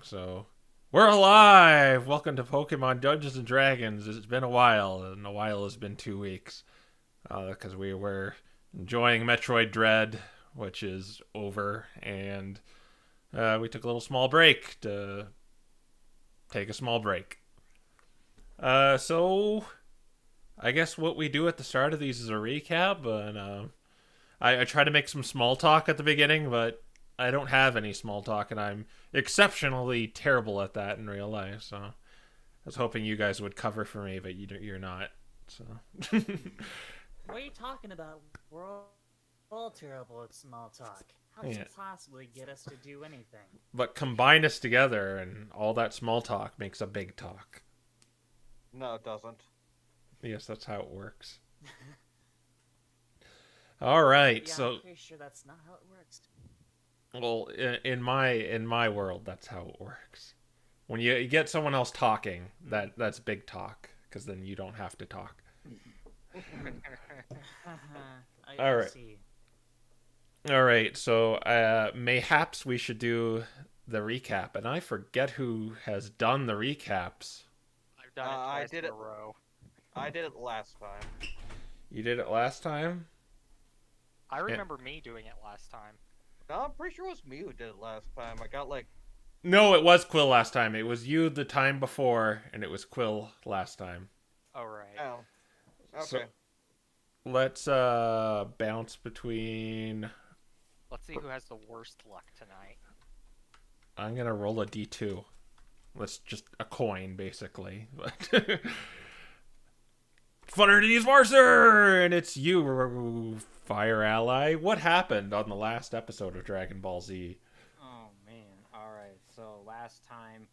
So, we're alive! Welcome to Pokemon Dungeons and Dragons. It's been a while, and a while has been 2 weeks. Because we were enjoying Metroid Dread, which is over, and we took a little small break to take a small break. So, I guess what we do at the start of these is a recap, and I try to make some small talk at the beginning, but I don't have any small talk, and I'm exceptionally terrible at that in real life. So I was hoping you guys would cover for me, but you're not. So What are you talking about? We're all terrible at small talk. How could yeah, you possibly get us to do anything? but combine us together, and all that small talk makes a big talk. No, it doesn't. Yes, that's how it works. All right, Yeah, so I'm pretty sure that's not how it works. well, in my world, that's how it works. When you get someone else talking, that's big talk, because then you don't have to talk. I All right. see. All right, so mayhaps we should do the recap, and I forget who has done the recaps. I've done it I twice did in a it. row. I did it last time. You did it last time? I remember me doing it last time. No, I'm pretty sure it was me who did it last time. I got like, No, it was Quill last time. It was you the time before, and it was Quill last time. Oh, right. oh, okay. So let's bounce between. Let's see who has the worst luck tonight. I'm gonna roll a d2. Let's just a coin, basically. Funner to use Marcer, and it's you, Fire Ally. What happened on the last episode of Dragon Ball Z? Oh man, alright, so last time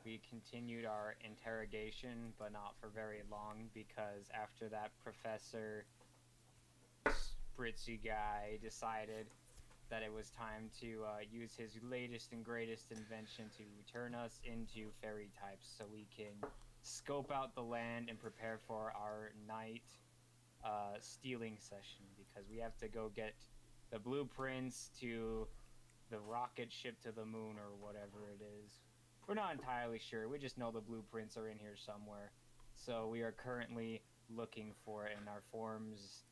we continued our interrogation, but not for very long, because after that Professor Spritzy guy decided that it was time to use his latest and greatest invention to turn us into fairy types so we can scope out the land and prepare for our night stealing session, because we have to go get the blueprints to the rocket ship to the moon or whatever it is. We're not entirely sure. We just know the blueprints are in here somewhere. So we are currently looking for it, and our forms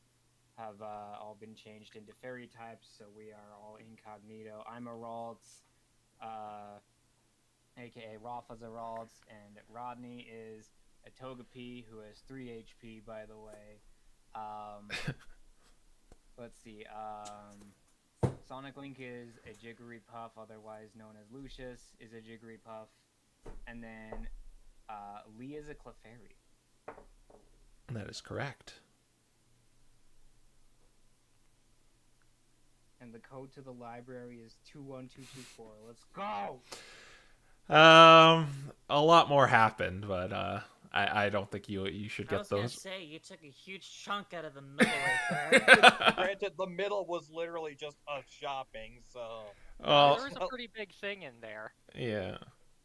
have all been changed into fairy types, so we are all Incognito. I'm a Ralts, aka Raffa the Ralts, and Rodney is a Togepi who has 3 HP, by the way. Let's see. Sonic Link is a Jigglypuff, otherwise known as Lucius, is a Jigglypuff. And then Lee is a Clefairy. That is correct. And the code to the library is 21224. Let's go! A lot more happened, but I don't think you should I get was gonna those. say, you took a huge chunk out of the middle right there. Granted, the middle was literally just us shopping, so. Well, There was a pretty big thing in there. yeah.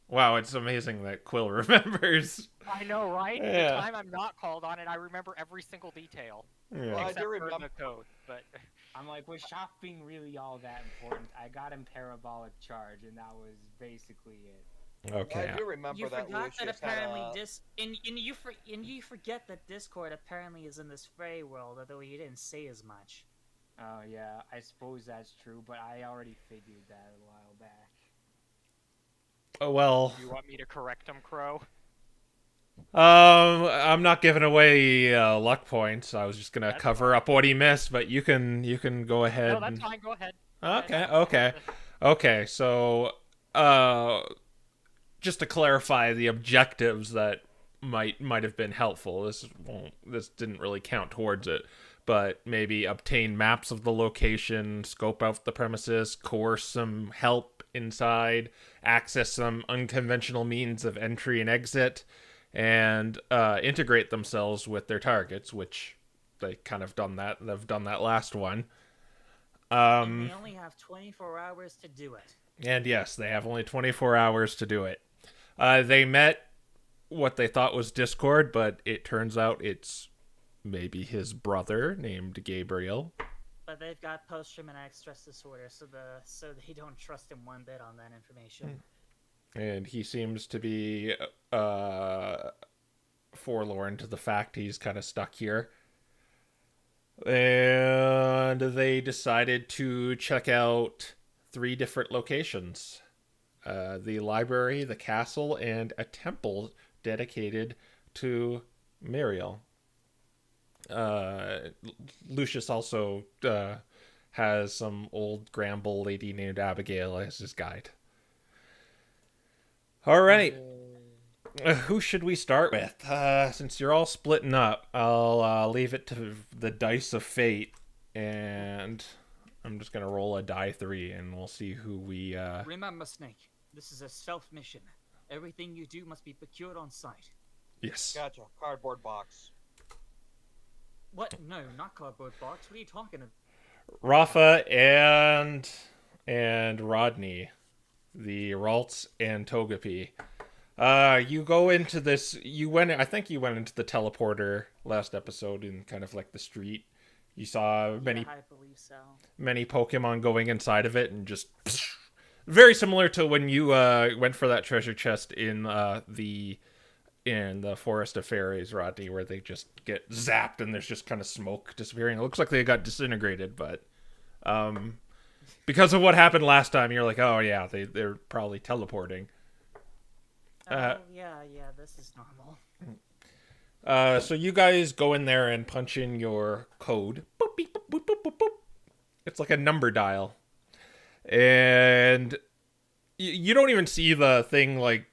Wow, it's amazing that Quill remembers. I know, right? Yeah. The time I'm not called on it, I remember every single detail. Yeah. Well, I Except do for remember. the code, but... I'm like, was shopping really all that important? I got him Parabolic Charge, and that was basically it. Okay. I do remember You that forgot that Lucius had apparently a. and you forget that Discord apparently is in this fairy world, although you didn't say as much. Oh yeah, I suppose that's true, but I already figured that a while back. Oh, well, You want me to correct him, Crow? I'm not giving away luck points. I was just gonna That's cover fine. up what he missed, but you can go ahead. No, that's and... fine. Go ahead. Okay. So, just to clarify the objectives that might have been helpful. This didn't really count towards it, but maybe obtain maps of the location, scope out the premises, coerce some help inside, access some unconventional means of entry and exit, and integrate themselves with their targets, which they kind of done that. They've done that last one. And they only have 24 hours to do it. And yes, they have only 24 hours to do it. They met what they thought was Discord, but it turns out it's maybe his brother named Gabriel. But they've got post-traumatic stress disorder, so they don't trust him one bit on that information. and he seems to be forlorn to the fact he's kind of stuck here. And they decided to check out 3 different locations. The library, the castle, and a temple dedicated to Muriel. Lucius also has some old Gramble lady named Abigail as his guide. All right. Who should we start with? Since you're all splitting up, I'll leave it to the dice of fate, and I'm just gonna roll a die 3, and we'll see who we. Remember, Snake, this is a stealth mission. Everything you do must be procured on site. Yes. Gotcha. Cardboard box. What? No, not cardboard box. What are you talking about? Raffa and Rodney, the Ralts and Togepi. You go into this. I think you went into the teleporter last episode in kind of like the street. You saw many Yeah, I believe so. many Pokemon going inside of it, and just very similar to when you went for that treasure chest in the Forest of Fairies, Rodney, where they just get zapped and there's just kind of smoke disappearing. It looks like they got disintegrated, but because of what happened last time, you're like, oh yeah, they're probably teleporting. Oh, yeah, this is normal. So you guys go in there and punch in your code. Boop, beep, boop, boop, boop, boop, boop. It's like a number dial. And you don't even see the thing like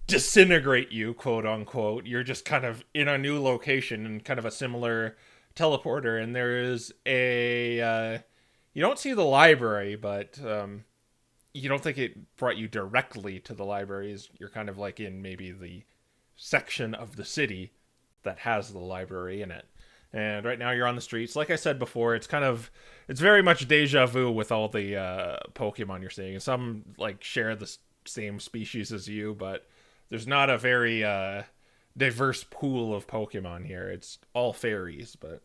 disintegrate you, quote unquote. You're just kind of in a new location and kind of a similar teleporter. And there is a... you don't see the library, but... you don't think it brought you directly to the libraries. You're kind of like in maybe the section of the city that has the library in it. And right now you're on the streets. Like I said before, it's very much deja vu with all the Pokemon you're seeing. Some like share the same species as you, but there's not a very diverse pool of Pokemon here. It's all fairies, but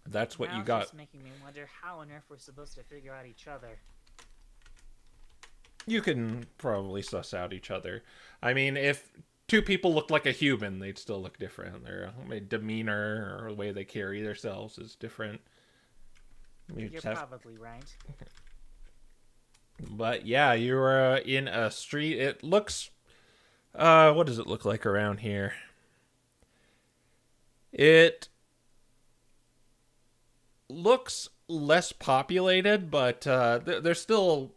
that's what Now you it's got. just making me wonder how on earth we're supposed to figure out each other. You can probably suss out each other. I mean, if 2 people look like a human, they'd still look different. Their demeanor or the way they carry themselves is different. You're probably right. But yeah, you're in a street. It looks... what does it look like around here? It looks less populated, but there's still...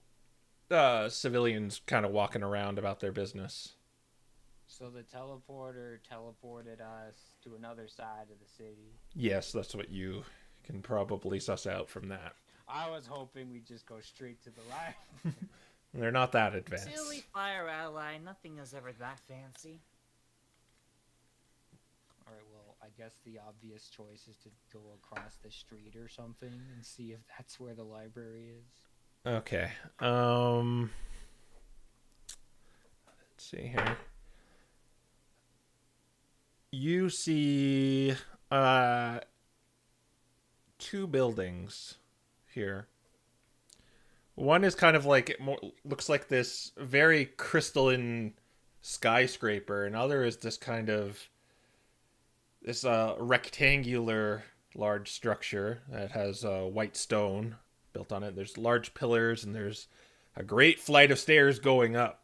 civilians kind of walking around about their business. So the teleporter teleported us to another side of the city. Yes, that's what you can probably suss out from that. I was hoping we'd just go straight to the line. They're not that advanced. Silly fire ally, nothing is ever that fancy. Alright, well, I guess the obvious choice is to go across the street or something and see if that's where the library is. Okay. Let's see here. You see 2 buildings here. One is kind of like looks like this very crystalline skyscraper. Another is this kind of rectangular large structure that has white stone built on it. There's large pillars and there's a great flight of stairs going up.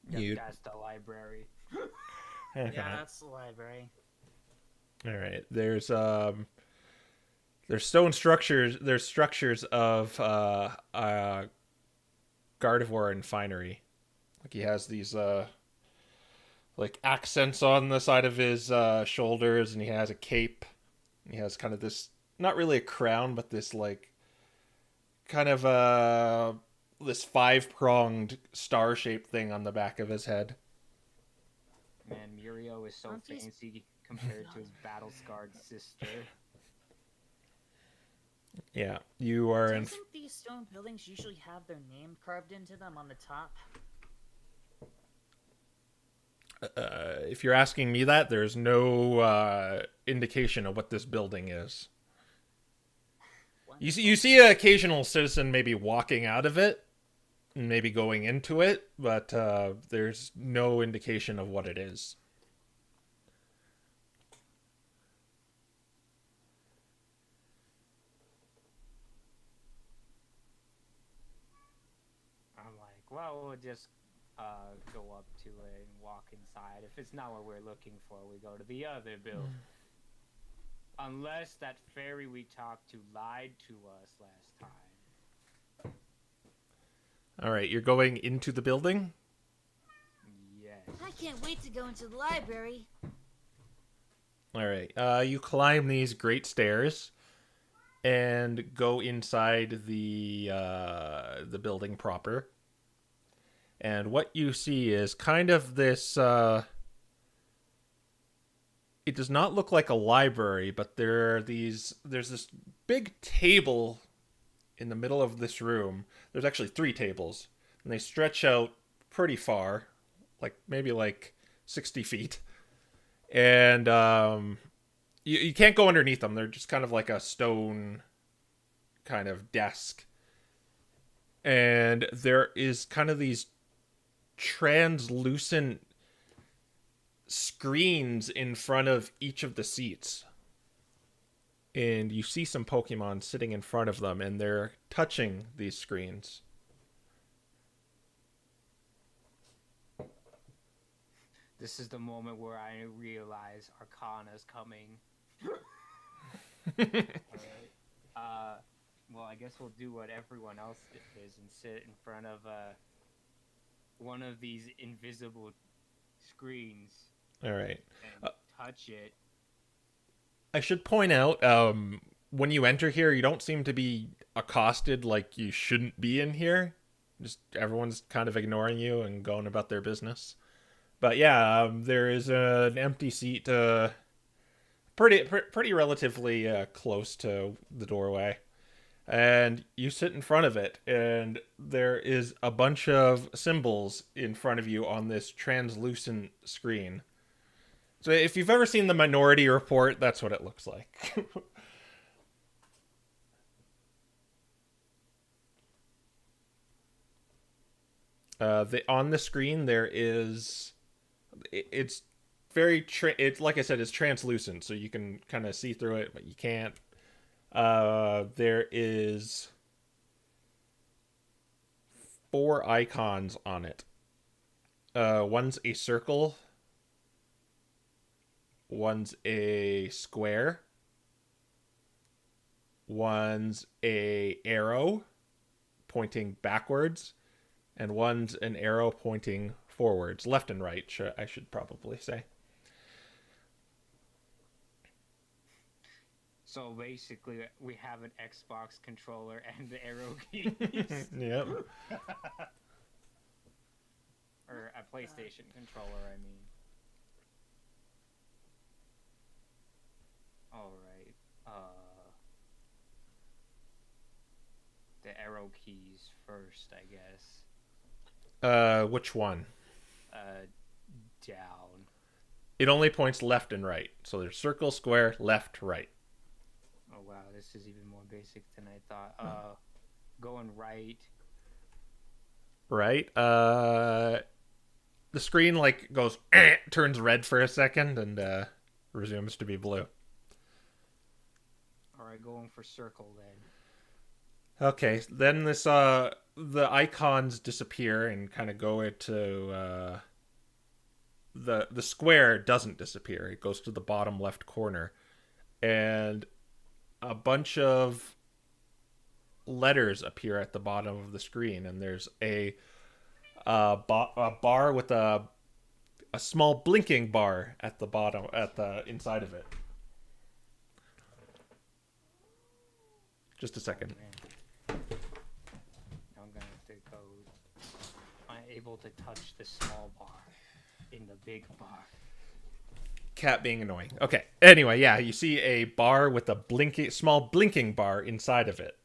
That's the library. Yeah, that's the library. All right. There's stone structures. There's structures of Gardevoir and Finery. Like he has these like accents on the side of his shoulders, and he has a cape. He has kind of this, not really a crown, but this like kind of this 5-pronged star-shaped thing on the back of his head. Man, Murio is so Aren't these- fancy compared to his battle-scarred sister. Yeah, you are in. Doesn't these stone buildings usually have their name carved into them on the top? If you're asking me that, there's no indication of what this building is. You see an occasional citizen maybe walking out of it, maybe going into it, but there's no indication of what it is. I'm like, well, we'll just go up to it and walk inside. If it's not what we're looking for, we go to the other building. Unless that fairy we talked to lied to us last time. All right, you're going into the building? Yes. I can't wait to go into the library. All right. You climb these great stairs and go inside the building proper. And what you see is kind of this... it does not look like a library, but there's this big table in the middle of this room. There's actually 3 tables, and they stretch out pretty far, maybe 60 feet. And you can't go underneath them. They're just kind of like a stone kind of desk. And there is kind of these translucent screens in front of each of the seats. And you see some Pokemon sitting in front of them, and they're touching these screens. This is the moment where I realize Arcana's coming. Alright. Well, I guess we'll do what everyone else is and sit in front of one of these invisible screens. All right. And touch it. I should point out, when you enter here, you don't seem to be accosted like you shouldn't be in here. Just everyone's kind of ignoring you and going about their business. But yeah, there is an empty seat, pretty relatively close to the doorway. And you sit in front of it, and there is a bunch of symbols in front of you on this translucent screen. So if you've ever seen the Minority Report, that's what it looks like. On the screen there is... It's very... it's like I said, it's translucent, so you can kind of see through it, but you can't. There is 4 icons on it. One's a circle. One's a square. One's a arrow pointing backwards. And one's an arrow pointing forwards. Left and right, I should probably say. So basically, we have an Xbox controller and the arrow keys. Yep. Or a PlayStation controller, I mean. Alright. The arrow keys first, I guess. Which one? Down. It only points left and right. So there's circle, square, left, right. Oh wow, this is even more basic than I thought. Going right. Right. The screen goes turns red for a second and resumes to be blue. Alright, going for circle then. Okay, then this the icons disappear and kind of go into the square doesn't disappear. It goes to the bottom left corner, and a bunch of letters appear at the bottom of the screen, and there's a bar with a small blinking bar at the bottom, at the inside of it. Just a second. Oh, I'm gonna have to go. I'm able to touch the small bar in the big bar. Cat being annoying. Okay. Anyway, yeah, you see a bar with a small blinking bar inside of it.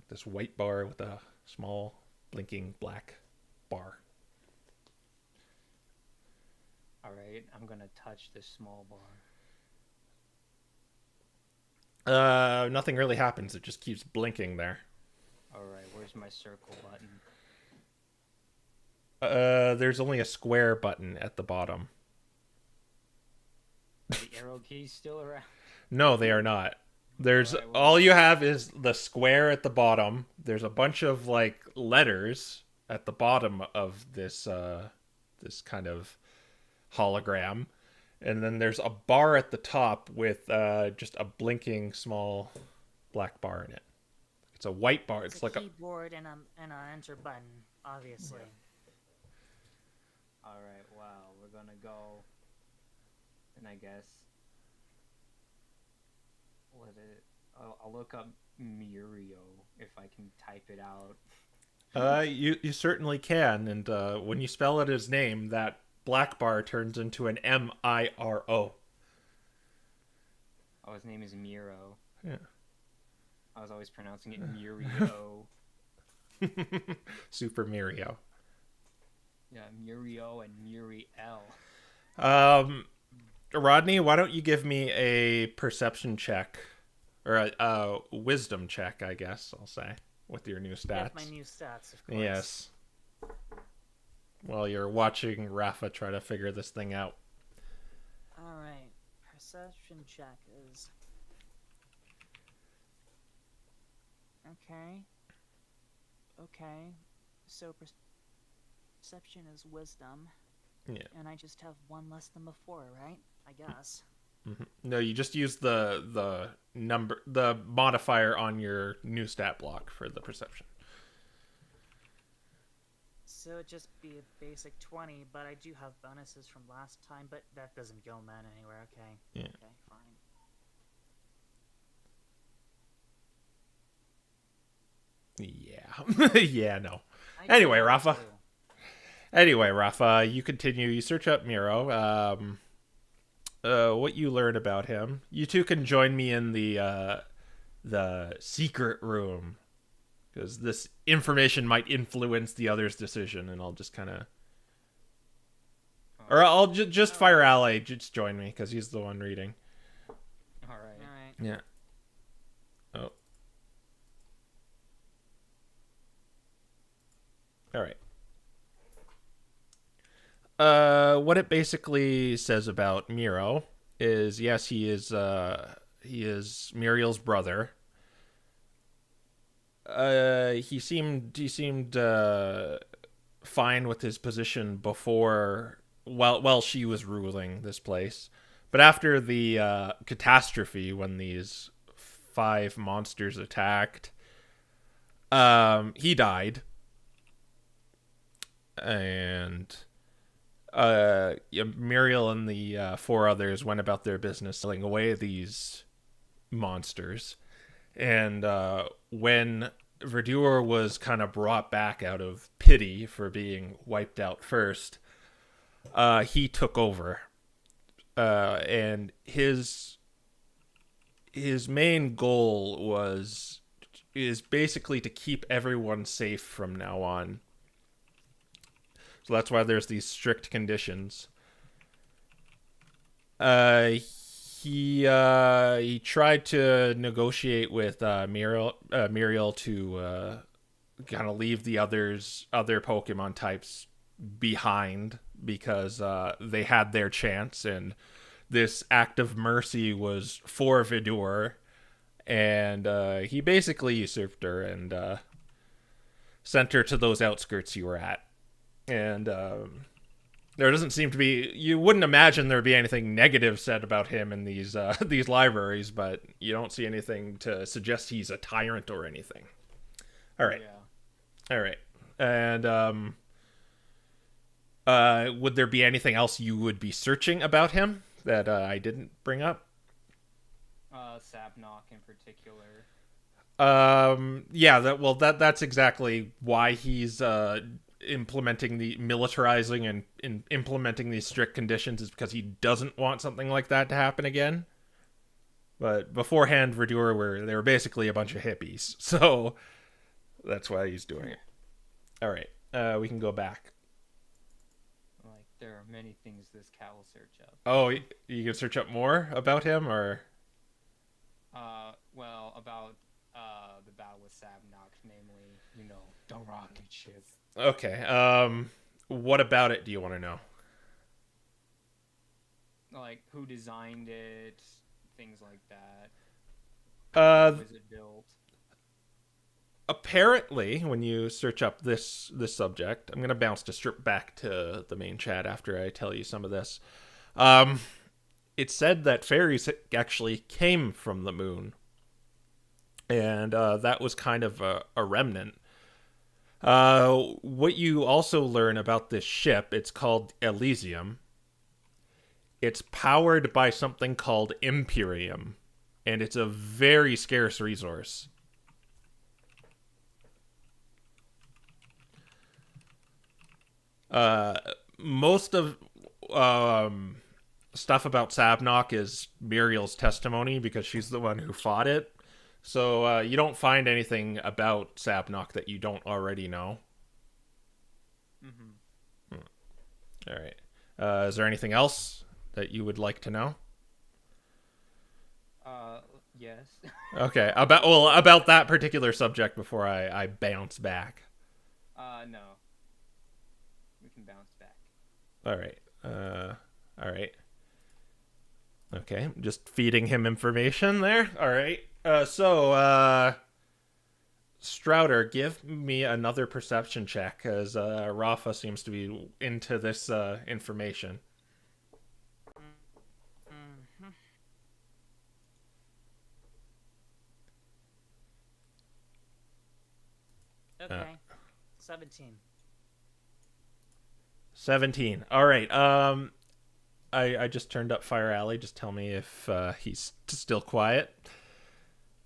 This white bar with a small blinking black bar. Alright, I'm gonna touch this small bar. Nothing really happens. It just keeps blinking there. Alright, where's my circle button? There's only a square button at the bottom. Are the arrow keys still around? No, they are not. There's Alright, well- all you have is the square at the bottom. There's a bunch of like letters at the bottom of this this kind of hologram, and then there's a bar at the top with just a blinking small black bar in it. It's a white bar. It's a like a keyboard and an enter button, obviously. Alright, well, we're gonna go. And I guess. I'll look up Murio if I can type it out. you certainly can, and when you spell out his name, that black bar turns into an Miro. Oh, his name is Miro. Yeah. I was always pronouncing it Murio. Super Mirio. Yeah, Murio and Muriel. Rodney, why don't you give me a perception check, or a wisdom check, I guess I'll say, with your new stats. With my new stats, of course. Yes. While you're watching Raffa try to figure this thing out. Alright. Perception check is... Okay. Okay. So perception is wisdom. Yeah. And I just have one less than before, right? I guess. Mm-hmm. No, you just use the modifier on your new stat block for the perception. So it'd just be a basic 20, but I do have bonuses from last time, but that doesn't go man anywhere. Okay. Yeah. Okay, fine. Yeah. Yeah, no. I Anyway, do Raffa. too. Anyway, Raffa, you continue. You search up Miro. What you learn about him. You two can join me in the secret room, because this information might influence the other's decision, and I'll just kind of... Or I'll just Fire Ally just join me, because he's the one reading. Alright. Alright. Yeah. Oh. All right. What it basically says about Miro is, yes, he is Muriel's brother. He seemed fine with his position before, while she was ruling this place, but after the catastrophe, when these 5 monsters attacked, he died, and Muriel and the 4 others went about their business selling away these monsters. And when Verdure was kind of brought back out of pity for being wiped out first, he took over. And his main goal is basically to keep everyone safe from now on. So that's why there's these strict conditions. He tried to negotiate with Muriel to kind of leave the other Pokemon types behind, because they had their chance, and this act of mercy was for Vidor, and he basically usurped her and sent her to those outskirts you were at. And there doesn't seem to be... You wouldn't imagine there'd be anything negative said about him in these libraries, but you don't see anything to suggest he's a tyrant or anything. All right. Yeah. All right. And would there be anything else you would be searching about him that I didn't bring up? Sabnock in particular. Yeah, that's exactly why he's implementing the militarizing and implementing these strict conditions, is because he doesn't want something like that to happen again. But beforehand, Verdure they were basically a bunch of hippies, so that's why he's doing it. All right, we can go back. Like, there are many things this cat will search up. Oh, you can search up more about him, or? Well, about the battle with Sabnock, namely, the rocket ship. Okay. What about it do you want to know? Like who designed it, things like that. Uh, How was it built? Apparently, when you search up this subject, I'm gonna bounce to strip back to the main chat after I tell you some of this. It said that fairies actually came from the moon, and that was kind of a remnant. What you also learn about this ship, it's called Elysium. It's powered by something called Imperium, and it's a very scarce resource. Most of stuff about Sabnok is Muriel's testimony because she's the one who fought it. So you don't find anything about Sabnok that you don't already know. Mm-hmm. All right. Is there anything else that you would like to know? Yes. Okay. About that particular subject before I bounce back. No. We can bounce back. All right. All right. Okay, just feeding him information there. All right. So Strouder, give me another perception check, because Raffa seems to be into this information. Mm-hmm. Okay. 17. 17. All right. I just turned up Fire Alley. Just tell me if he's still quiet.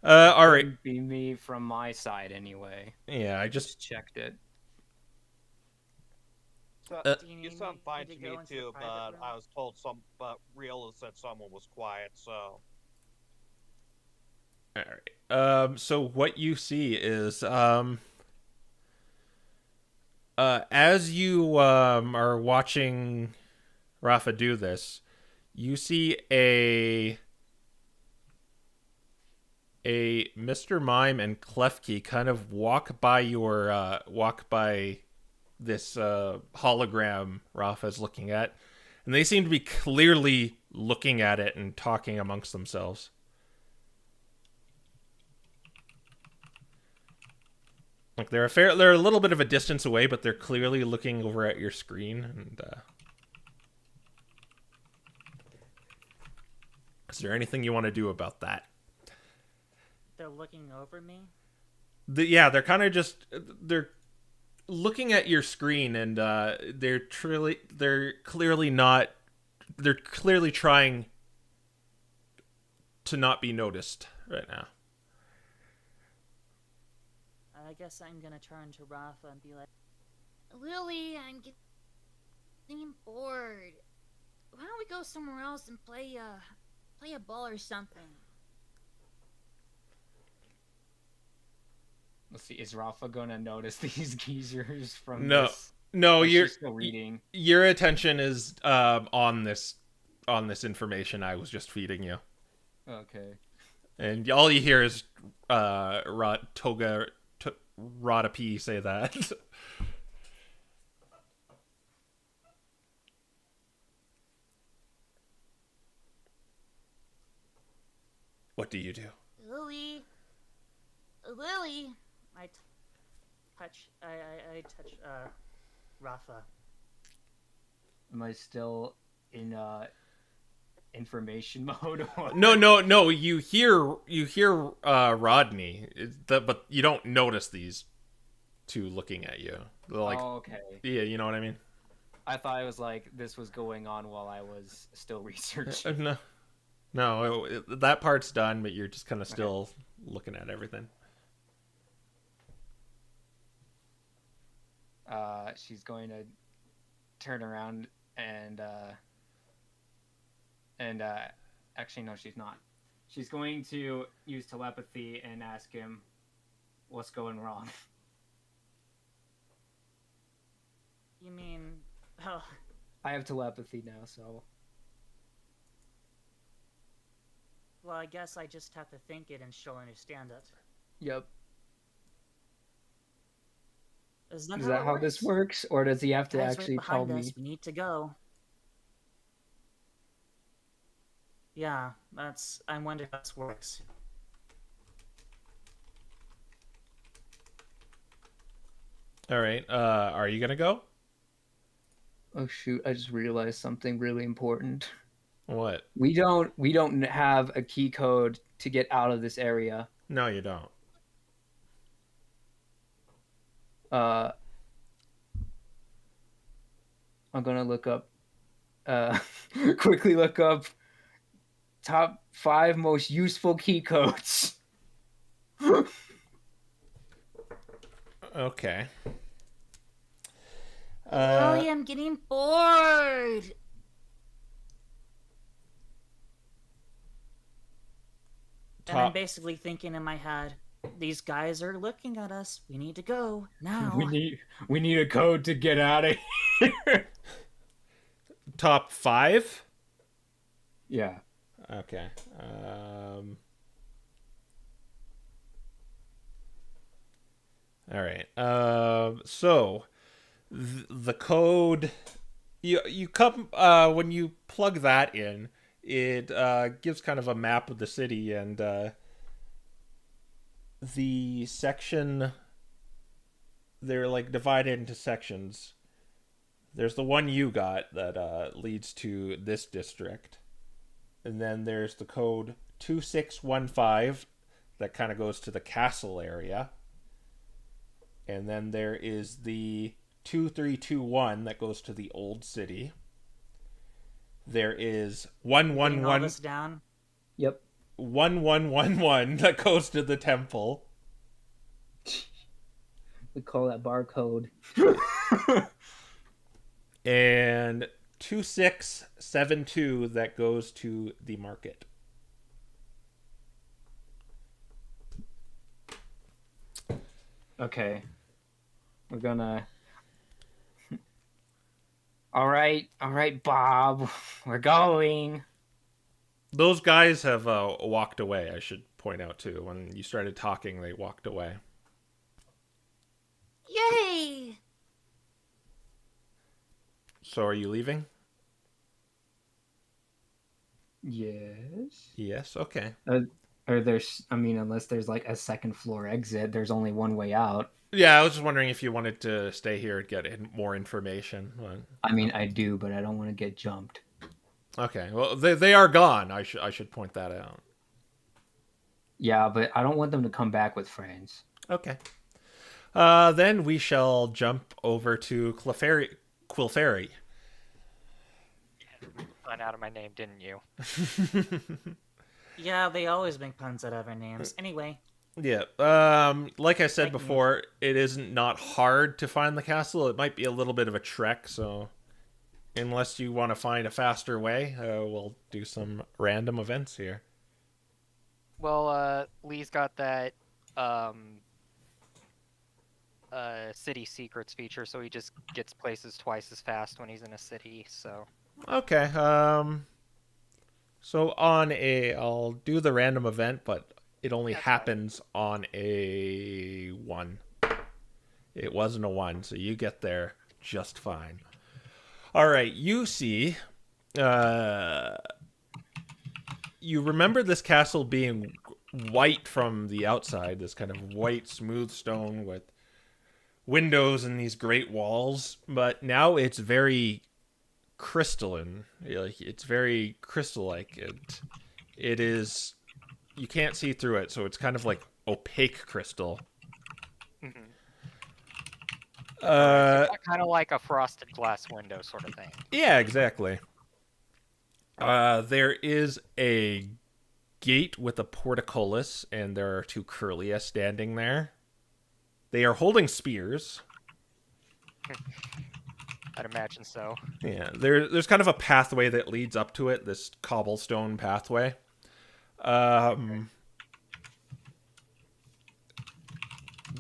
All right. It'd be me from my side anyway. Yeah, I just checked it. So, Do you need sound fine to to go me into the too, private but room? I was told Real said someone was quiet, so. all right. So what you see is as you are watching Rafa do this, you see a Mr. Mime and Klefki kind of walk by this hologram Rafa's looking at, and they seem to be clearly looking at it and talking amongst themselves. Like they're a little bit of a distance away, but they're clearly looking over at your screen. And is there anything you want to do about that? They're looking over me? Yeah, they're kind of just they're looking at your screen, and they're clearly trying to not be noticed right now. I guess I'm gonna turn to Rafa and be like, Lily, I'm getting bored. Why don't we go somewhere else and play a ball or something? Let's see, is Rafa gonna notice these geezers from No, this? no, Or you're she's still reading. your attention is on this information I was just feeding you, Okay. and all you hear is Rada P say that. What do you do? Lily. Lily. I touch Rafa. Am I still in information mode? Or... No. You hear Rodney, but you don't notice these two looking at you. They're like, oh, okay. yeah, you know what I mean. I thought it was like this was going on while I was still researching. No, that part's done, but you're just kind of still looking at everything. She's going to turn around and actually no, she's not. She's going to use telepathy and ask him what's going wrong. You mean, oh, I have telepathy now, so well, I guess I just have to think it and she'll understand it. yep. Is that Is how, that it how this works? works, or does he have to Guys, actually right tell behind me? us. We need to go. Yeah, that's. I wonder how this works. All right. Are you gonna go? Oh shoot! I just realized something really important. What? We don't have a key code to get out of this area. No, you don't. Uh, I'm gonna look up. Quickly look up top 5 most useful key codes. Okay. Really, I'm getting bored. And I'm Top. basically thinking in my head, these guys are looking at us. We need to go now. We need a code to get out of here. Top 5. Yeah. Okay. All right. So the code you come when you plug that in, it gives kind of a map of the city, and the section, they're like divided into sections. There's the one you got that leads to this district. And then there's the code 2615 that kind of goes to the castle area. And then there is the 2321 that goes to the old city. There is Getting all 111 this down. Yep. 1111 that goes to the temple. We call that barcode. And 2672 that goes to the market. Okay. We're gonna. All right, Bob. We're going. Those guys have walked away, I should point out, too. When you started talking, they walked away. Yay! So are you leaving? Yes. Yes, okay. Or there's, I mean, unless there's like a second floor exit, there's only one way out. Yeah, I was just wondering if you wanted to stay here and get more information. I mean, I do, but I don't want to get jumped. Okay, well, they are gone. I should point that out. Yeah, but I don't want them to come back with friends. Okay. Then we shall jump over to Quilfairy. Run out of my name, didn't you? Yeah, they always make puns out of our names. Anyway, Yeah. Like I said Like me. before, it isn't not hard to find the castle. It might be a little bit of a trek, so unless you want to find a faster way, we'll do some random events here. Well, Lee's got that city secrets feature, so he just gets places twice as fast when he's in a city. So Okay. So I'll do the random event, but it only That's happens on a 1. It wasn't a 1, so you get there just fine. All right, you see, you remember this castle being white from the outside, this kind of white, smooth stone with windows and these great walls, but now it's very crystalline. Like, it's very crystal-like. It is, you can't see through it, so it's kind of like opaque crystal. kind of like a frosted glass window sort of thing. Yeah, exactly. There is a gate with a portcullis, and there are 2 Curlia standing there. They are holding spears. I'd imagine so. Yeah, there's kind of a pathway that leads up to it, this cobblestone pathway.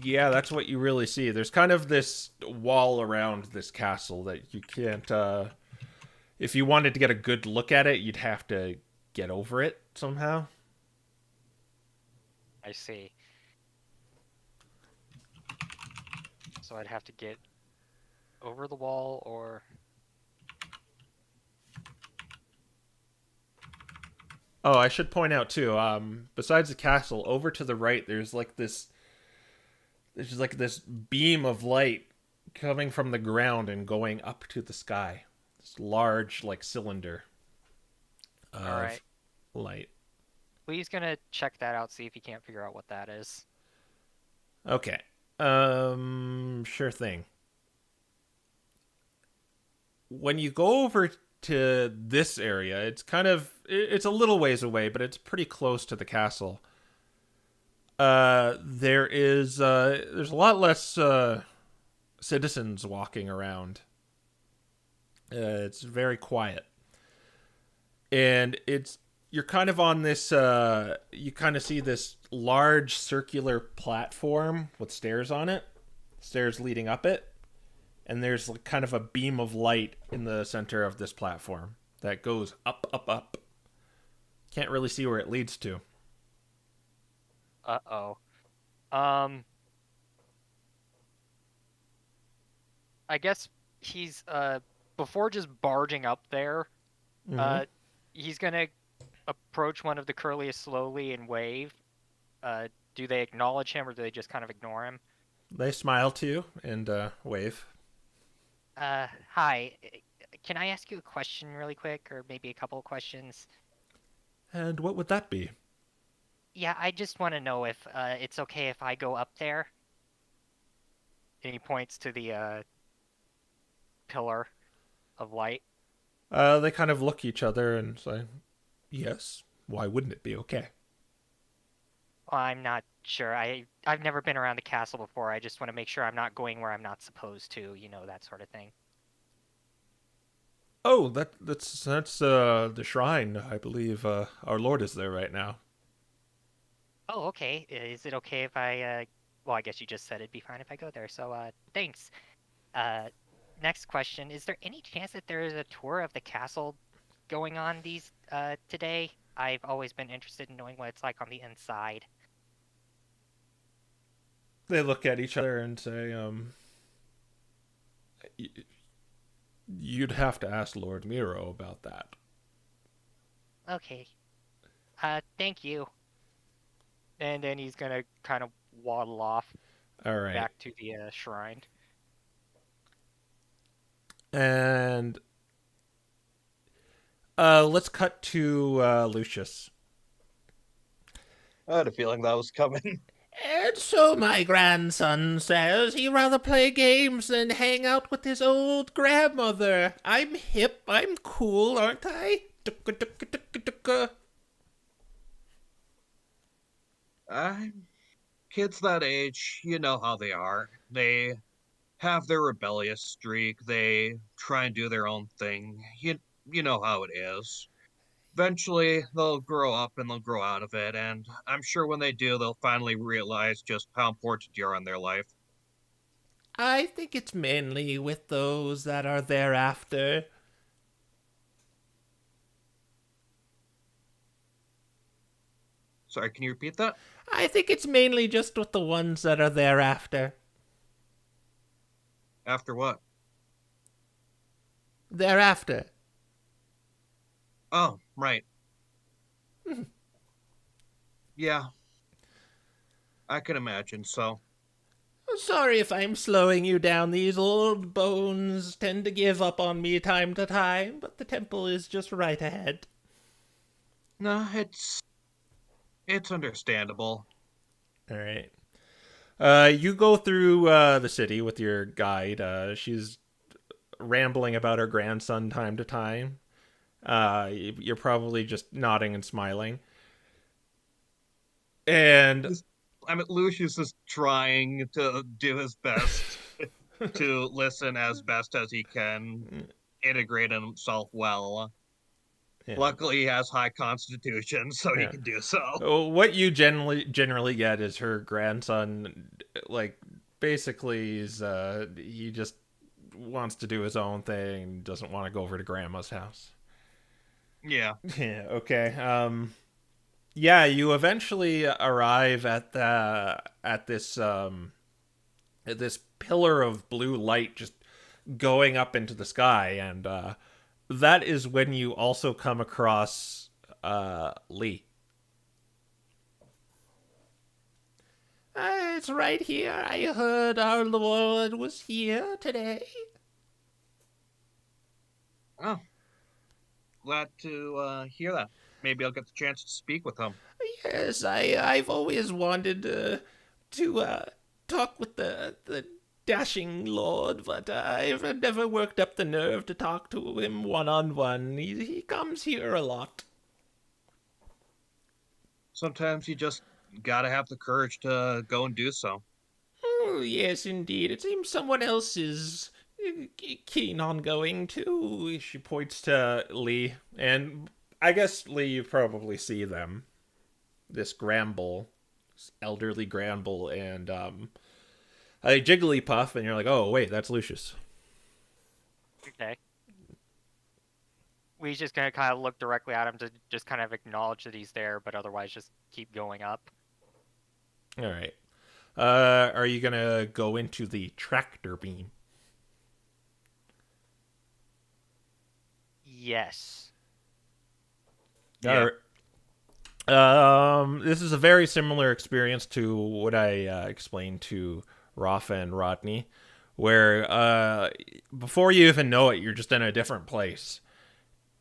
Yeah, that's what you really see. There's kind of this wall around this castle that you can't... if you wanted to get a good look at it, you'd have to get over it somehow. I see. So I'd have to get over the wall or... Oh, I should point out too, besides the castle, over to the right, there's like this beam of light coming from the ground and going up to the sky. This large, like, cylinder of Alright. light. Lee's gonna check that out, see if he can't figure out what that is. Okay. Sure thing. When you go over to this area, it's a little ways away, but it's pretty close to the castle. There's a lot less citizens walking around. It's very quiet. And you're kind of on this, you kind of see this large circular platform with stairs on it, stairs leading up it, and there's kind of a beam of light in the center of this platform that goes up, up, up. Can't really see where it leads to. Uh-oh. I guess he's, before just barging up there, Mhm. he's gonna approach one of the Curliest slowly and wave. Do they acknowledge him, or do they just kind of ignore him? They smile to you and wave. Hi. Can I ask you a question really quick, or maybe a couple of questions? And what would that be? Yeah, I just want to know if it's okay if I go up there. And he points to the pillar of light. They kind of look at each other and say, yes, why wouldn't it be okay? Well, I'm not sure. I've never been around the castle before. I just want to make sure I'm not going where I'm not supposed to, you know, that sort of thing. Oh, that's the shrine, I believe. Our Lord is there right now. Oh, okay. Is it okay if I, well, I guess you just said it'd be fine if I go there, so, thanks. Next question. Is there any chance that there is a tour of the castle going on today? I've always been interested in knowing what it's like on the inside. They look at each other and say, you'd have to ask Lord Miro about that. Okay. Thank you. And then he's gonna kind of waddle off All right. back to the shrine. And let's cut to Lucius. I had a feeling that was coming. And so my grandson says he'd rather play games than hang out with his old grandmother. I'm hip, I'm cool, aren't I? Kids that age, you know how they are. They have their rebellious streak. They try and do their own thing. You know how it is. Eventually, they'll grow up and they'll grow out of it, and I'm sure when they do, they'll finally realize just how important you are in their life. I think it's mainly with those that are thereafter. Sorry, can you repeat that? I think it's mainly just with the ones that are thereafter. After what? Thereafter. Oh, right. Yeah. I can imagine, so. Sorry if I'm slowing you down. These old bones tend to give up on me time to time, but the temple is just right ahead. No, it's understandable. All right. You go through the city with your guide. She's rambling about her grandson time to time. You're probably just nodding and smiling. And Lucius is trying to do his best to listen as best as he can, integrate himself well. yeah. Luckily, he has high constitution, so he Yeah. can do so. What you generally get is her grandson, like, basically is he just wants to do his own thing, doesn't want to go over to grandma's house. Yeah. Yeah, okay. Yeah, you eventually arrive at this pillar of blue light just going up into the sky, and that is when you also come across Lee. It's right here. I heard our Lord was here today. Oh, glad to hear that. Maybe I'll get the chance to speak with him. Yes, I've always wanted to talk with the dashing lord, but I've never worked up the nerve to talk to him one-on-one. He comes here a lot. Sometimes you just gotta have the courage to go and do so. Oh, yes, indeed. It seems someone else is keen on going too. She points to Lee, and I guess Lee, you probably see them. This Gramble, this elderly Gramble, and a Jigglypuff, and you're like, oh wait, that's Lucius. Okay. We just gonna kind of look directly at him to just kind of acknowledge that he's there, but otherwise just keep going up. All right. Are you gonna go into the tractor beam? Yes. Yeah. This is a very similar experience to what I explained to Raffa and Rodney, where before you even know it, you're just in a different place.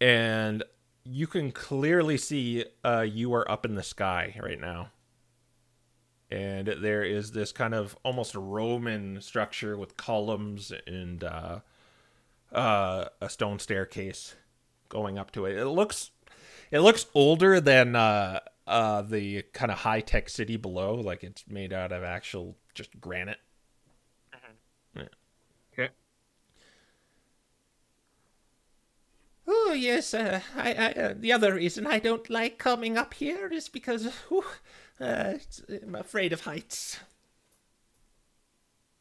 And you can clearly see you are up in the sky right now. And there is this kind of almost Roman structure with columns and a stone staircase going up to it. It looks older than the kind of high-tech city below. Like it's made out of actual just granite. Mm-hmm. Yeah. Okay. Oh yes, I the other reason I don't like coming up here is because I'm afraid of heights.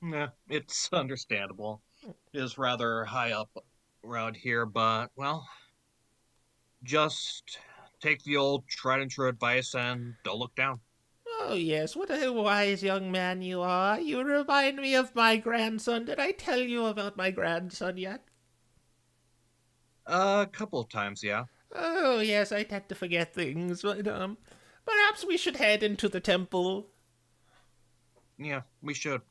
Yeah, it's understandable. It is rather high up around here, but, well, just take the old tried and true advice and don't look down. Oh yes, what a wise young man you are. You remind me of my grandson. Did I tell you about my grandson yet? A couple of times, yeah. Oh yes, I tend to forget things, but perhaps we should head into the temple. Yeah, we should.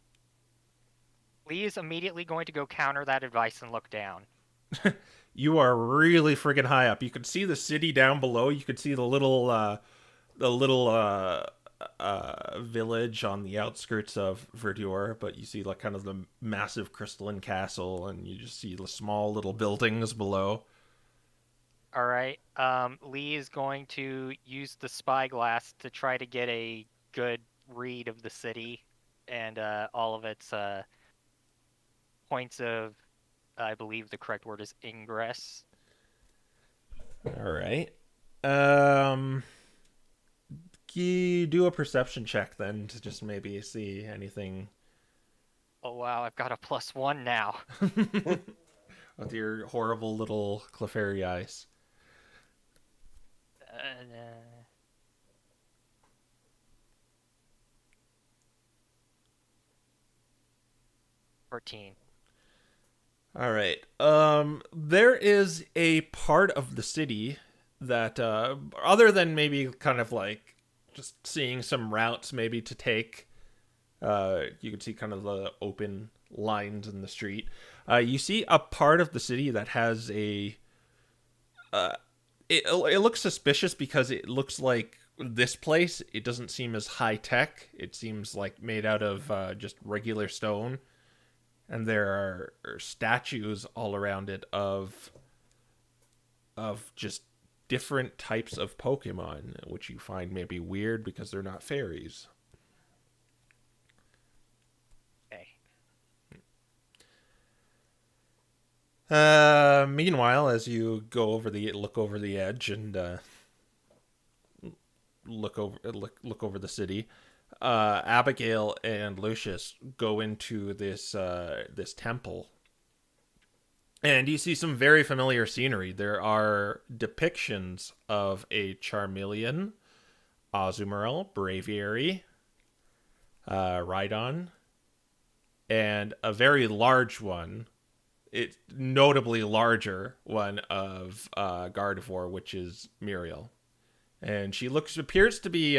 Lee is immediately going to go counter that advice and look down. You are really friggin' high up. You can see the city down below. You can see the little village on the outskirts of Verdure, but you see like kind of the massive crystalline castle, and you just see the small little buildings below. All right. Lee is going to use the spyglass to try to get a good read of the city and all of its points of, I believe the correct word is ingress. All right. You do a perception check then to just maybe see anything. Oh wow, I've got a +1 now. With your horrible little Clefairy eyes. 14. All right. There is a part of the city that, other than maybe kind of like just seeing some routes maybe to take, you can see kind of the open lines in the street. You see a part of the city that has a, it looks suspicious because it looks like this place, it doesn't seem as high tech. It seems like made out of just regular stone. And there are statues all around it of just different types of Pokemon, which you find maybe weird because they're not fairies. Okay. Meanwhile, as you go over look over the edge and look over the city, Abigail and Lucius go into this temple, and you see some very familiar scenery. There are depictions of a Charmeleon, Azumarill, Braviary, Rhydon, and a very large one. It's notably larger one of Gardevoir, which is Muriel, and she appears to be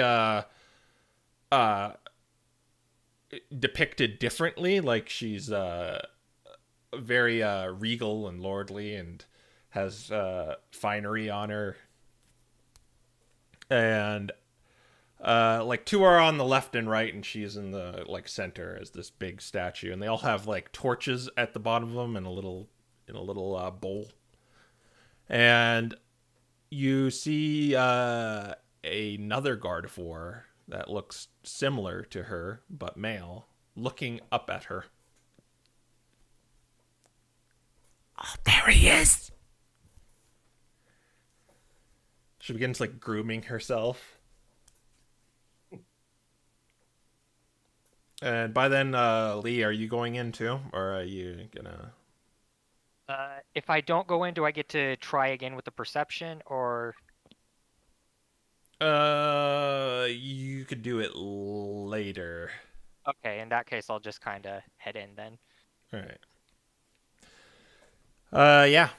depicted differently. Like she's very regal and lordly, and has finery on her, and like two are on the left and right, and she's in the like center as this big statue, and they all have like torches at the bottom of them and a little bowl. And you see another Gardevoir that looks similar to her but male, looking up at her. Oh, there he is. She begins like grooming herself. And by then, Lee, are you going in too? Or are you gonna... If I don't go in, do I get to try again with the perception, or... You could do it later. Okay, in that case, I'll just kind of head in then. Alright. Yeah.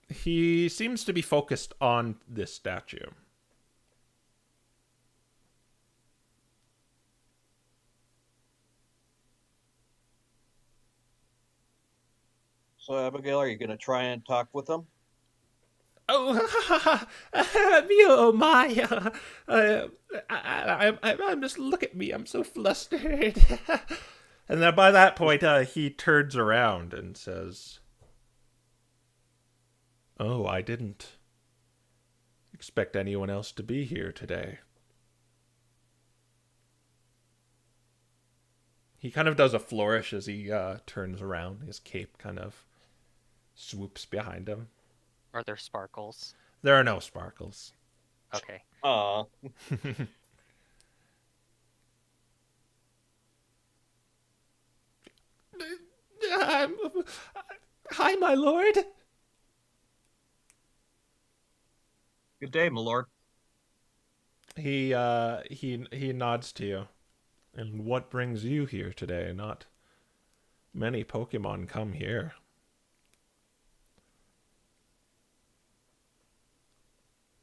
He seems to be focused on this statue. So, Abigail, are you going to try and talk with them? Oh, oh my! I'm just look at me. I'm so flustered. And then by that point, he turns around and says, "Oh, I didn't expect anyone else to be here today." He kind of does a flourish as he turns around. His cape kind of swoops behind him. Are there sparkles? There are no sparkles. Okay. Aw. Hi, my lord. Good day, my lord. He nods to you. And what brings you here today? Not many Pokemon come here.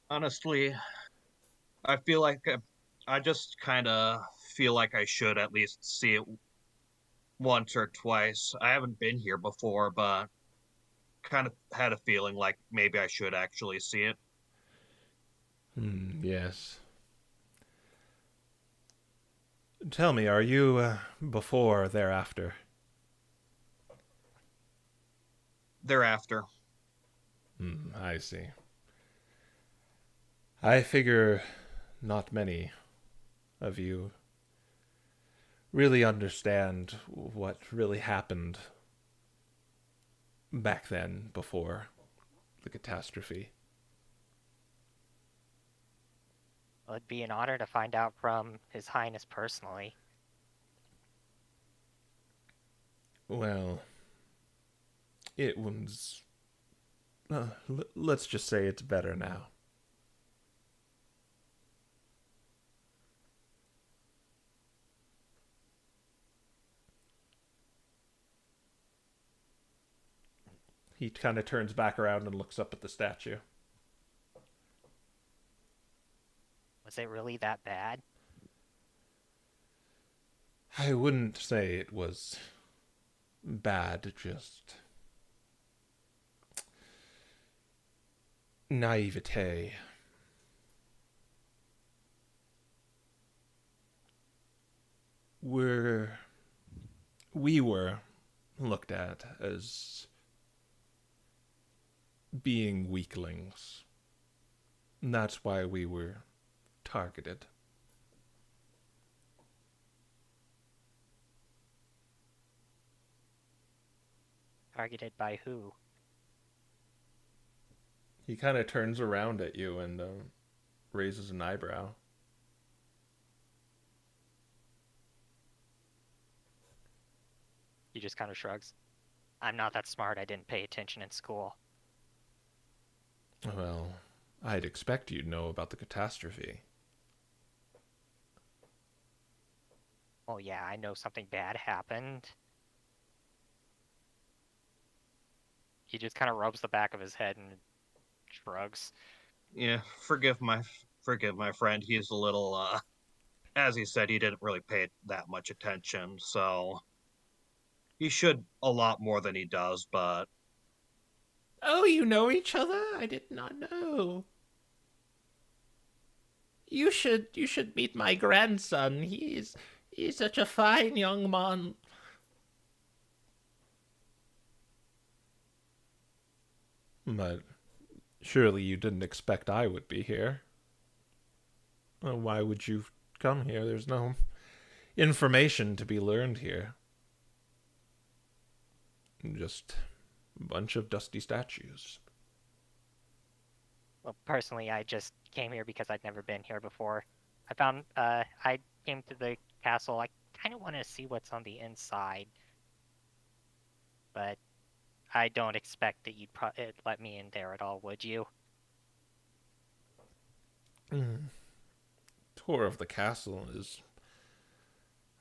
Honestly, I feel like I just kind of feel like I should at least see it once or twice. I haven't been here before, but kind of had a feeling like maybe I should actually see it. Yes. Tell me, are you before or thereafter? Thereafter. I see. I figure not many of you really understand what really happened back then before the catastrophe. Well, it'd be an honor to find out from His Highness personally. Well, it was... let's just say it's better now. He kind of turns back around and looks up at the statue. Was it really that bad? I wouldn't say it was bad, just naivete. We were looked at as being weaklings. And that's why we were targeted. Targeted by who? He kind of turns around at you and raises an eyebrow. He just kind of shrugs. I'm not that smart. I didn't pay attention in school. Well, I'd expect you'd know about the catastrophe. Well, yeah, I know something bad happened. He just kind of rubs the back of his head and shrugs. Yeah, forgive my friend. He's a little as he said, he didn't really pay that much attention, so he should a lot more than he does, but Oh, you know each other? I did not know. You should meet my grandson. He's such a fine young man. But surely you didn't expect I would be here. Why would you come here? There's no information to be learned here. Just a bunch of dusty statues. Well, personally, I just came here because I'd never been here before. I came to the castle. I kind of wanted to see what's on the inside, but I don't expect that you'd let me in there at all, would you? Tour of the castle is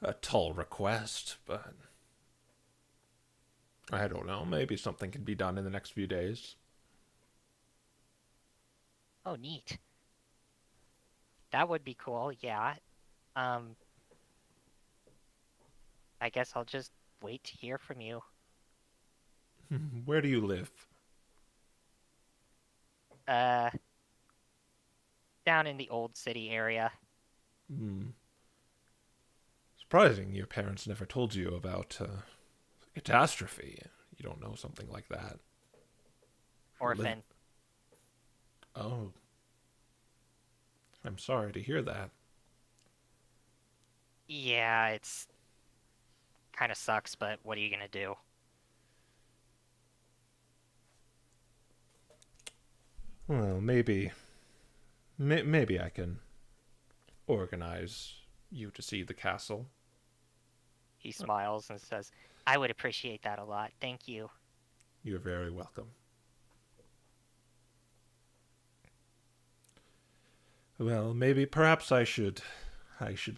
a tall request, but I don't know. Maybe something can be done in the next few days. Oh, neat. That would be cool, yeah. I guess I'll just wait to hear from you. Where do you live? Down in the old city area. Surprising your parents never told you about catastrophe. You don't know something like that. Orphan. Oh. I'm sorry to hear that. Yeah, it's kind of sucks, but what are you gonna do? Well, maybe I can organize you to see the castle. He smiles and says, I would appreciate that a lot. Thank you. You're very welcome. Well, perhaps I should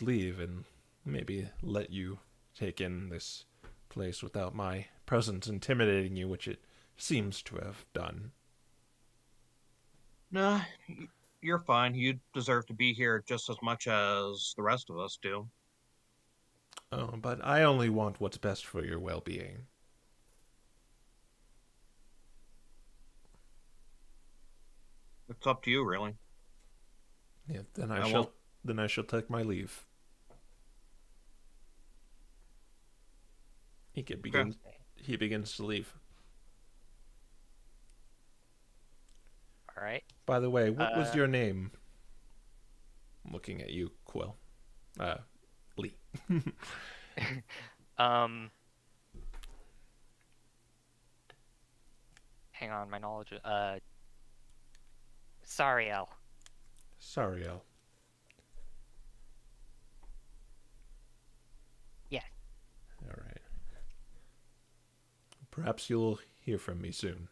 leave and maybe let you take in this place without my presence intimidating you, which it seems to have done. nah, you're fine. You deserve to be here just as much as the rest of us do. Oh, but I only want what's best for your well-being. It's up to you, really. Yeah, then I I shall take my leave. He begins to leave. All right. By the way, what was your name? I'm looking at you, Quill. Lee. Hang on, my knowledge. Sariel. Sariel. Yeah. All right. Perhaps you'll hear from me soon.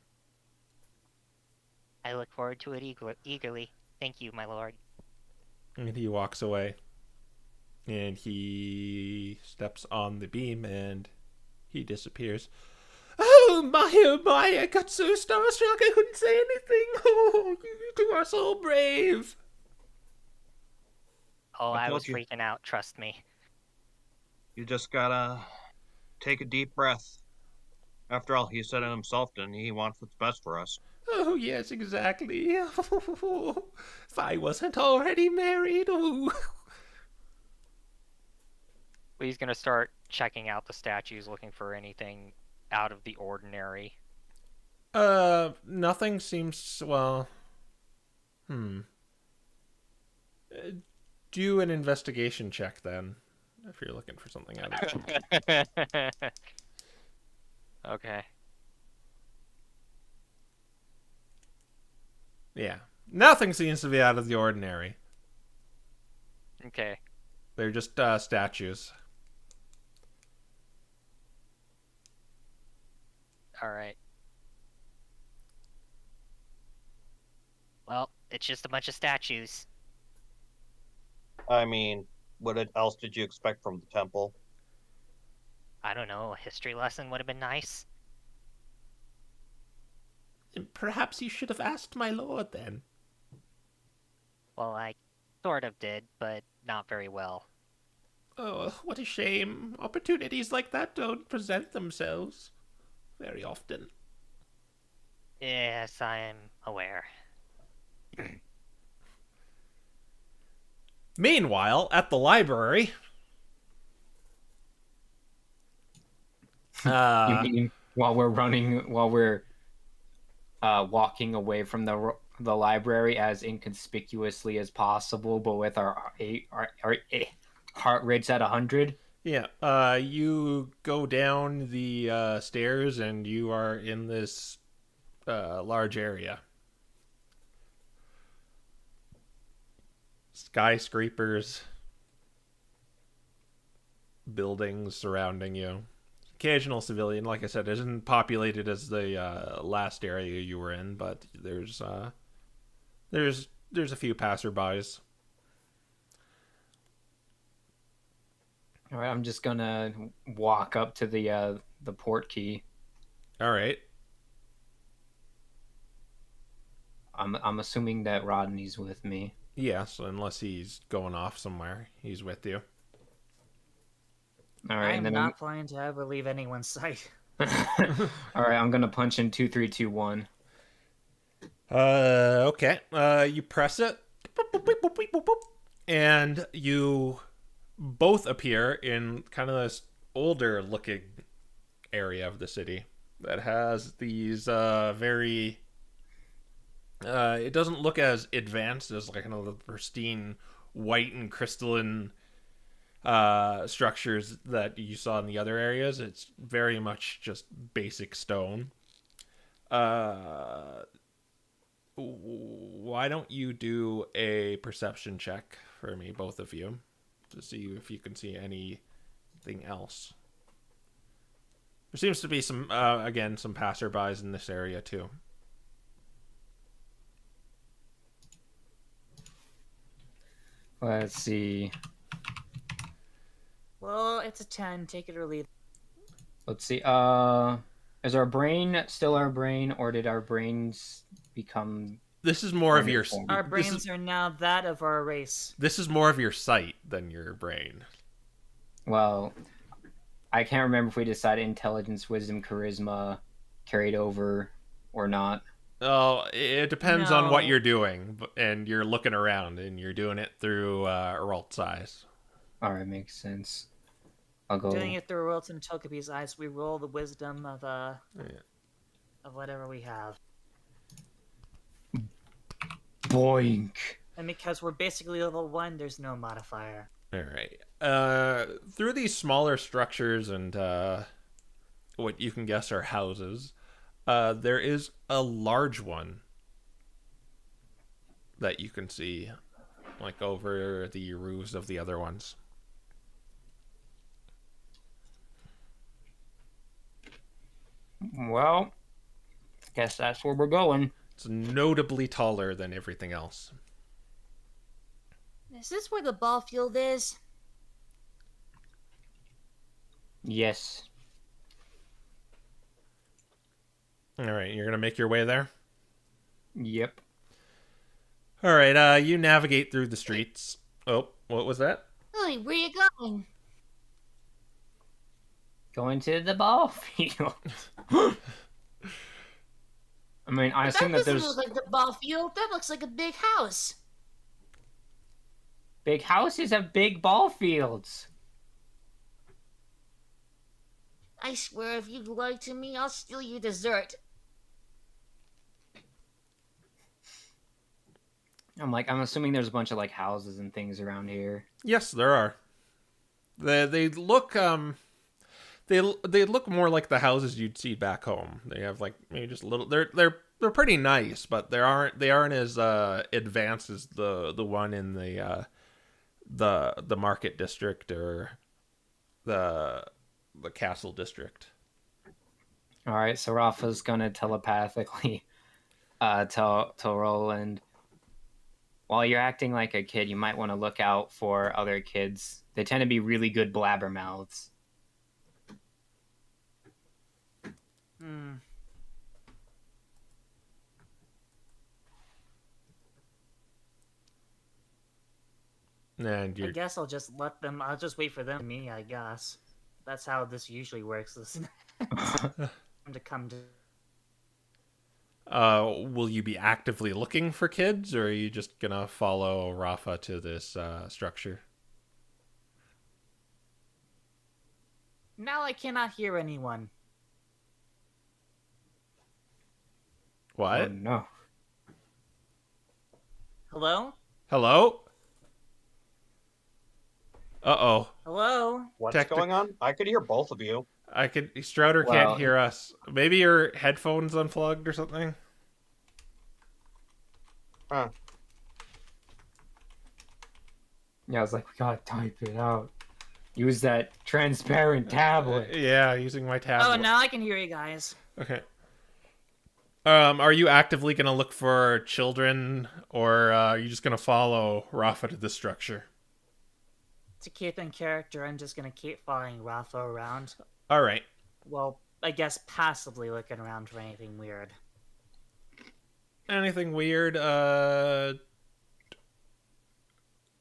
I look forward to it eagerly. Thank you, my lord. And he walks away. And he steps on the beam and he disappears. Oh my, I got so starstruck I couldn't say anything. Oh, you two are so brave. Oh, I was told you. freaking out, trust me. You just gotta take a deep breath. After all, he said it himself, didn't he? He wants what's best for us. Oh, yes, exactly. If I wasn't already married. Oh. He's gonna start checking out the statues, looking for anything out of the ordinary. Nothing seems, well... Do an investigation check, then, if you're looking for something out of it. Okay. Yeah. Nothing seems to be out of the ordinary. Okay. They're just, statues. Alright. Well, it's just a bunch of statues. I mean, what else did you expect from the temple? I don't know, a history lesson would have been nice. Perhaps you should have asked my lord then. Well, I sort of did, but not very well. Oh, what a shame. Opportunities like that don't present themselves very often. Yes, I am aware. Meanwhile, at the library... You mean while we're walking away from the library as inconspicuously as possible, but with our heart rates at 100? Yeah, you go down the stairs and you are in this large area. Skyscrapers, buildings surrounding you. Occasional civilian, like I said, isn't populated as the last area you were in, but there's a few passerbys. All right, I'm just gonna walk up to the port key. All right. I'm assuming that Rodney's with me. Yes, unless he's going off somewhere, he's with you. All right, I'm and then not planning to ever leave anyone's sight. all right, I'm gonna punch in 2321. Okay. You press it, and you both appear in kind of this older looking area of the city that has these very it doesn't look as advanced as like the pristine white and crystalline structures that you saw in the other areas. It's very much just basic stone. Why don't you do a perception check for me, both of you, to see if you can see anything else. There seems to be some, again, some passerbys in this area too. Let's see. Well, it's a 10. Take it or leave it. Let's see. Is our brain still our brain, or did our brains become... This is more of your... Our brains are now that of our race. This is more of your sight than your brain. Well, I can't remember if we decided intelligence, wisdom, charisma carried over or not. Oh, it depends on what you're doing, and you're looking around, and you're doing it through Eralt's eyes. Alright, makes sense. I'll go... Doing it through Wilton Togepi's eyes, we roll the wisdom of whatever we have. Boink! And because we're basically level 1, there's no modifier. Alright. Through these smaller structures and what you can guess are houses, there is a large one that you can see, like, over the roofs of the other ones. Well, guess that's where we're going. It's notably taller than everything else. Is this where the ball field is? Yes. Alright, you're gonna make your way there? Yep. Alright, you navigate through the streets. Oh, what was that? Hey, where you going? Going to the ball field. I mean, I assume that doesn't there's... look like the ball field. That looks like a big house. Big houses have big ball fields. I swear if you lie to me, I'll steal your dessert. I'm assuming there's a bunch of, like, houses and things around here. Yes, there are. They look they look more like the houses you'd see back home. They have like maybe just a little. They're pretty nice, but they aren't as advanced as the one in the market district or the castle district. All right, so Raffa's gonna telepathically tell Roland, while you're acting like a kid, you might want to look out for other kids. They tend to be really good blabbermouths. And I you're guess I'll just let them. I'll just wait for them. Me, I guess. That's how this usually works, isn't it? To come to. will you be actively looking for kids, or are you just gonna follow Raffa to this structure? Now I cannot hear anyone. What? Oh no. Hello? Hello? Uh-oh. Hello? What's going on? I could hear both of you. Strouder Well, can't hear us. Maybe your headphones unplugged or something? Huh. Yeah, I was like, we gotta type it out. Use that transparent tablet. Yeah, using my tablet. Oh, now I can hear you guys. Okay. Are you actively gonna look for children, or are you just gonna follow Raffa to the structure? To keep in character, I'm just gonna keep following Raffa around. Alright. Well, I guess passively looking around for anything weird. Anything weird?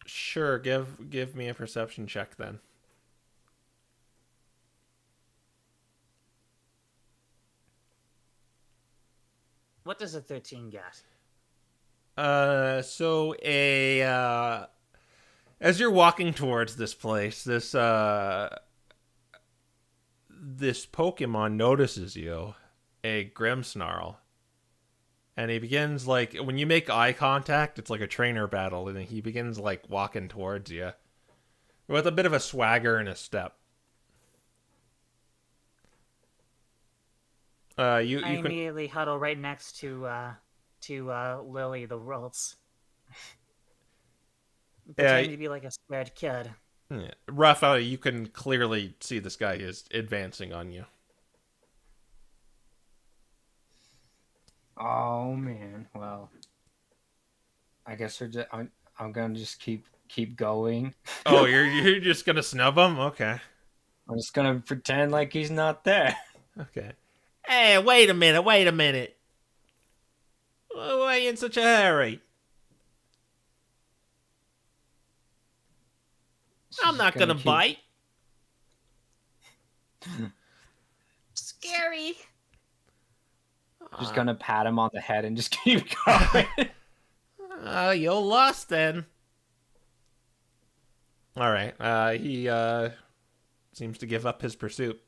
Sure, give me a perception check then. What does a 13 get? So as you're walking towards this place, this Pokemon notices you, a Grimmsnarl. And he begins, like, when you make eye contact, it's like a trainer battle, and he begins, like, walking towards you with a bit of a swagger in his step. I You can immediately huddle right next to Lily the Rolts. Pretending to be like a scared kid. yeah, Raphael, you can clearly see this guy is advancing on you. Oh man, well, I guess I'm gonna just keep going. Oh, you're just gonna snub him? Okay. I'm just gonna pretend like he's not there. Okay. Hey, wait a minute. Why are you in such a hurry? I'm not gonna bite. Scary. Just gonna pat him on the head and just keep going. You're lost then. Alright, he seems to give up his pursuit.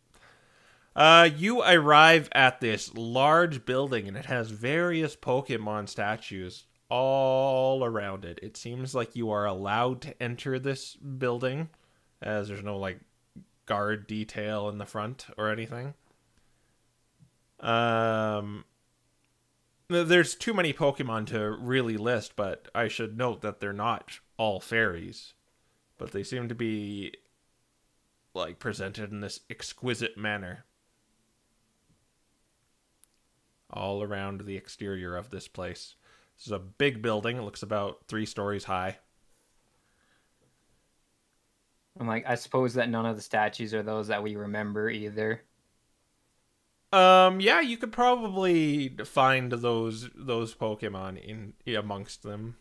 You arrive at this large building, and it has various Pokemon statues all around it. It seems like you are allowed to enter this building, as there's no, like, guard detail in the front or anything. There's too many Pokemon to really list, but I should note that they're not all fairies. But they seem to be, like, presented in this exquisite manner. All around the exterior of this place. This is a big building. It looks about 3 stories high. I'm like, I suppose that none of the statues are those that we remember either. Yeah, you could probably find those Pokemon in amongst them.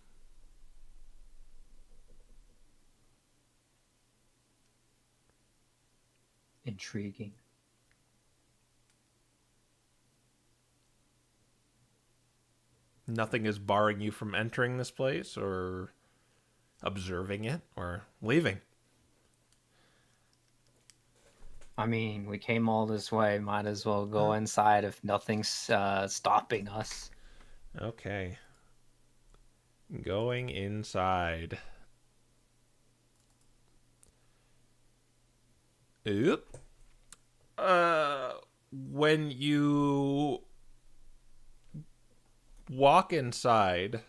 Intriguing. Nothing is barring you from entering this place or observing it or leaving. I mean, we came all this way. Might as well go inside if nothing's stopping us. Okay. Going inside. Oop. When you walk inside,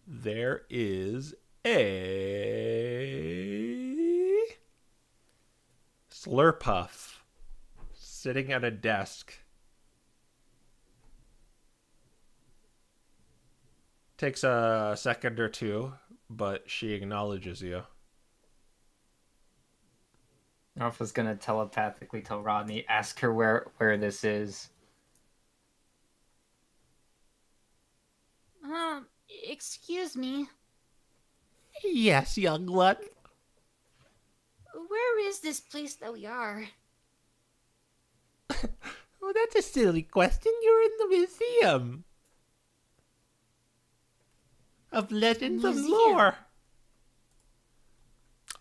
there is a Slurpuff sitting at a desk. Takes a second or two, but she acknowledges you. Alpha's gonna telepathically tell Rodney, ask her where this is. Excuse me. Yes, young one. Where is this place that we are? Oh, that's a silly question. You're in the museum of legends and Museum? lore.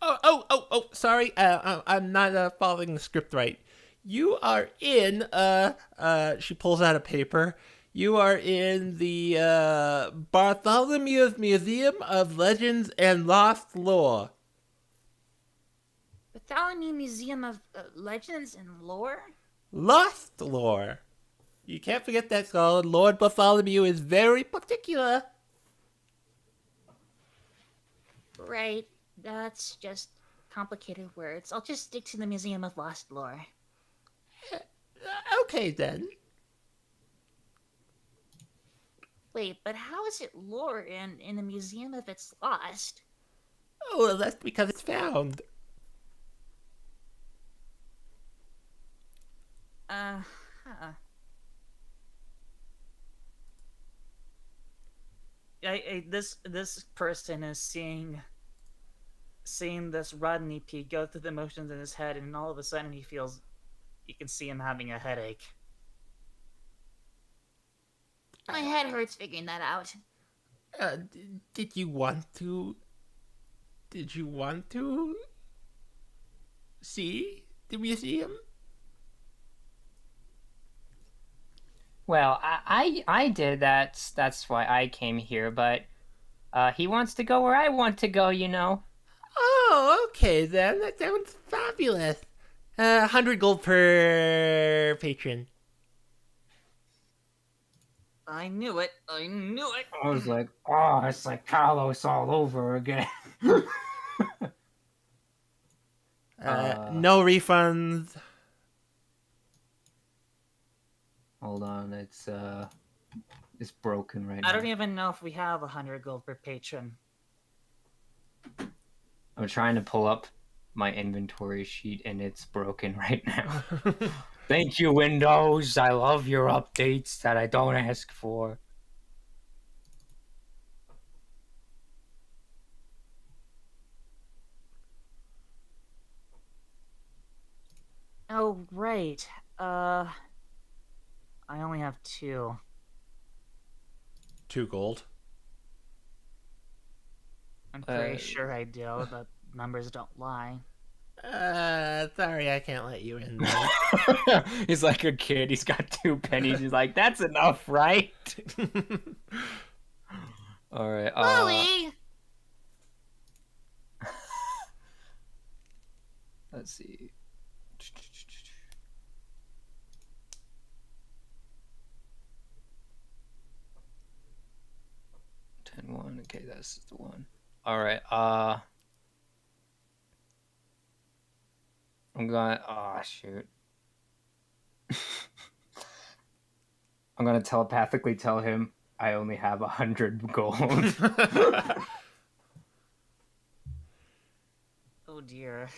Oh, sorry. I'm not following the script right. You are in, she pulls out a paper. You are in the, Bartholomew's Museum of Legends and Lost Lore. Bartholomew Museum of Legends and Lore? Lost Lore. You can't forget that, Solid. Lord Bartholomew is very particular. Right. That's just complicated words. I'll just stick to the Museum of Lost Lore. Okay, then. Wait, but how is it lore in the museum if it's lost? Oh, well, that's because it's found. Huh. This person is seeing this Rodney P go through the motions in his head, and all of a sudden you can see him having a headache. My head hurts figuring that out. Did you want to see the museum? Well, I did. That's why I came here. But he wants to go where I want to go. You know. Oh, okay then. That sounds fabulous. 100 gold per patron. I knew it. I was like, oh, it's like Carlos all over again. No refunds. Hold on, it's broken right now. I don't even know if we have 100 gold per patron. I'm trying to pull up my inventory sheet and it's broken right now. Thank you, Windows. I love your updates that I don't ask for. Oh, right. I only have 2. 2 gold. I'm pretty sure I do. The numbers don't lie. Sorry, I can't let you in there. He's like a kid. He's got 2 pennies. He's like, that's enough, right? All right. Lily! Let's see. $10-1. Okay, that's the one. All right. I'm going. Oh shoot. I'm gonna telepathically tell him I only have 100 gold. Oh dear.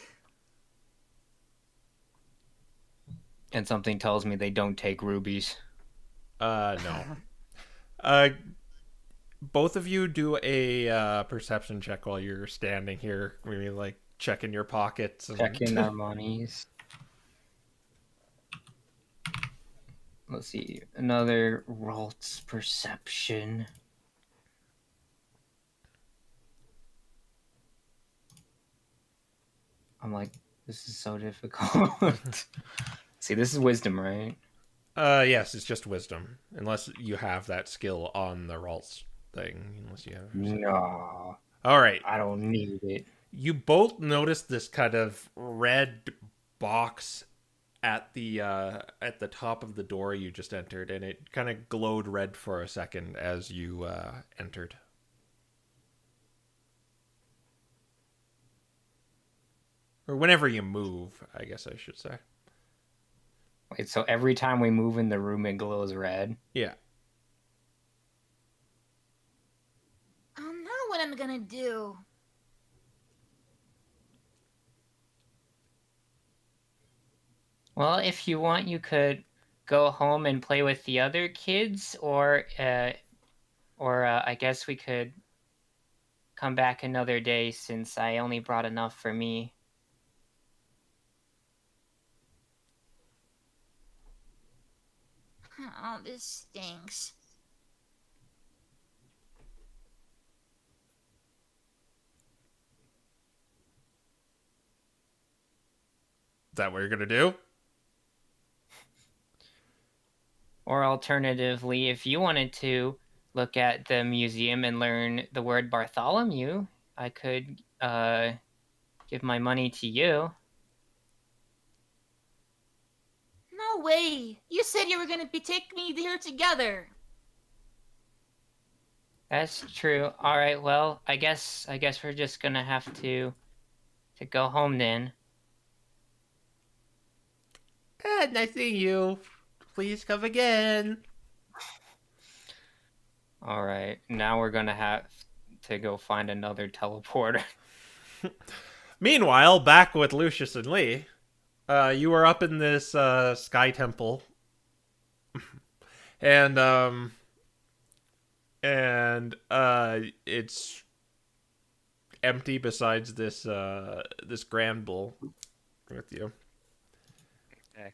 And something tells me they don't take rubies. No. Both of you do a perception check while you're standing here. Maybe like checking your pockets. And... Checking our monies. Let's see. Another Ralt's perception. I'm like, this is so difficult. See, this is wisdom, right? Yes, it's just wisdom. Unless you have that skill on the Ralts thing. Unless you have... No. Alright. I don't need it. You both notice this kind of red box at the top of the door you just entered, and it kind of glowed red for a second as you entered. Or whenever you move, I guess I should say. Wait, so every time we move in the room, it glows red? Yeah. Oh, now what am I gonna do? Well, if you want, you could go home and play with the other kids, or I guess we could come back another day since I only brought enough for me. Oh, this stinks. Is that what you're gonna do? Or alternatively, if you wanted to look at the museum and learn the word Bartholomew, I could give my money to you. No way! You said you were gonna take me here together. That's true. All right, well, I guess we're just gonna have to go home then. Nice seeing you. Please come again. All right, now we're gonna have to go find another teleporter. Meanwhile, back with Lucius and Lee, you were up in this sky temple, and it's empty besides this this grand bull with you. Okay.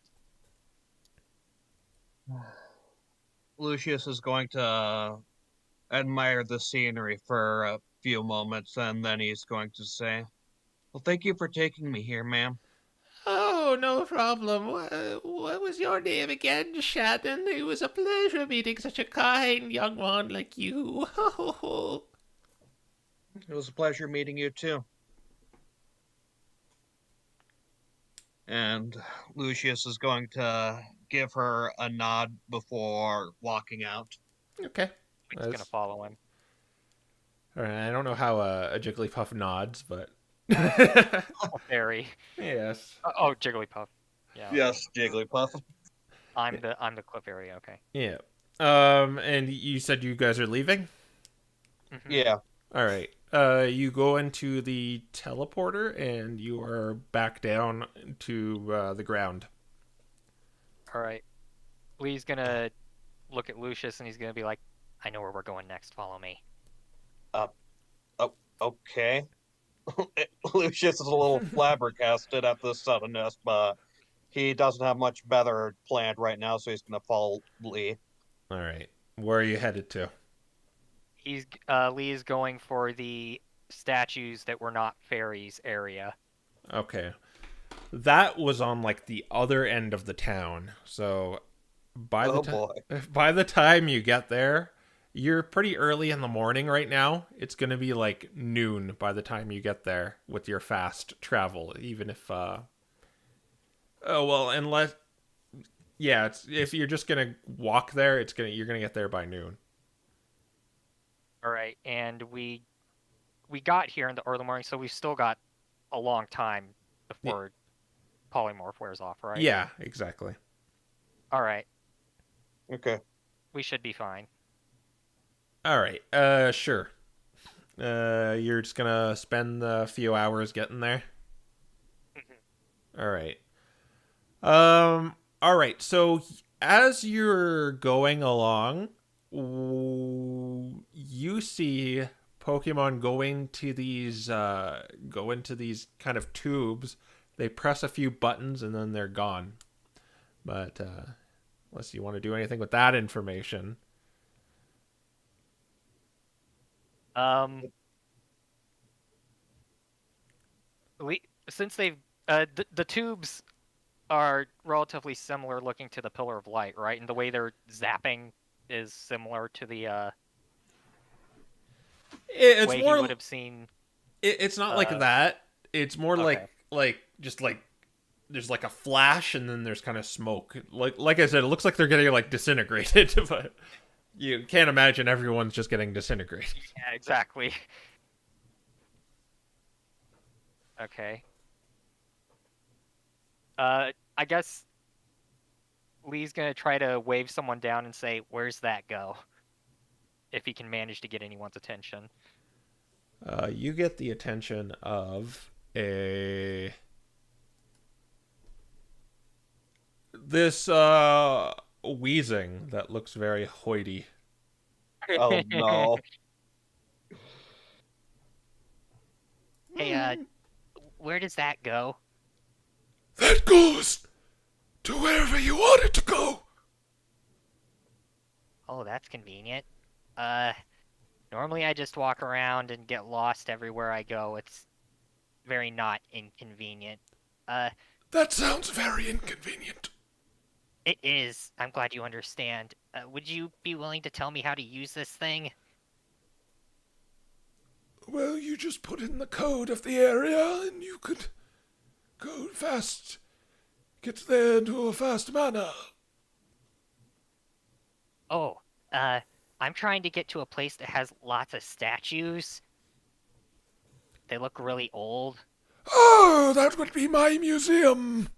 Lucius is going to admire the scenery for a few moments, and then he's going to say, "Well, thank you for taking me here, ma'am." Oh, no problem. What was your name again, Shannon? It was a pleasure meeting such a kind young one like you. It was a pleasure meeting you, too. And Lucius is going to give her a nod before walking out. Okay. He's gonna follow him. All right, I don't know how a Jigglypuff nods, but... Fairy. Yes. Oh, Jigglypuff. Yeah. Yes, Jigglypuff. I'm the Clefairy. Okay. Yeah. And you said you guys are leaving? Mm-hmm. Yeah. All right. You go into the teleporter and you are back down to the ground. All right. Lee's gonna look at Lucius and he's gonna be like, "I know where we're going next. Follow me." Okay. Lucius is a little flabbergasted at this suddenness, but he doesn't have much better planned right now, so he's going to follow Lee. All right. Where are you headed to? Lee's going for the statues that were not fairies area. Okay. That was on like the other end of the town. So by the time you get there, you're pretty early in the morning right now. It's going to be like noon by the time you get there with your fast travel, even if unless if you're just going to walk there, you're going to get there by noon. All right, and we got here in the early morning, so we've still got a long time before polymorph wears off, right? Yeah, exactly. All right. Okay. We should be fine. All right. Sure. You're just gonna spend a few hours getting there. All right. All right. So as you're going along, you see Pokemon go into these kind of tubes. They press a few buttons and then they're gone. But unless you want to do anything with that information. Since they've the tubes are relatively similar looking to the Pillar of Light, right? And the way they're zapping is similar to the it's way more he would have seen. It's not like that. It's more okay. like there's like a flash and then there's kind of smoke. Like I said, it looks like they're getting like disintegrated, but you can't imagine everyone's just getting disintegrated. Yeah, exactly. Okay. I guess Lee's gonna try to wave someone down and say, "Where's that go?" If he can manage to get anyone's attention. You get the attention of this wheezing that looks very hoity. Oh no. Hey, where does that go? That goes to wherever you want it to go. Oh, that's convenient. Normally I just walk around and get lost everywhere I go. It's very not inconvenient. That sounds very inconvenient. It is. I'm glad you understand. Would you be willing to tell me how to use this thing? Well, you just put in the code of the area and you could go fast. Get there into a fast manner. Oh, I'm trying to get to a place that has lots of statues. They look really old. Oh, that would be my museum.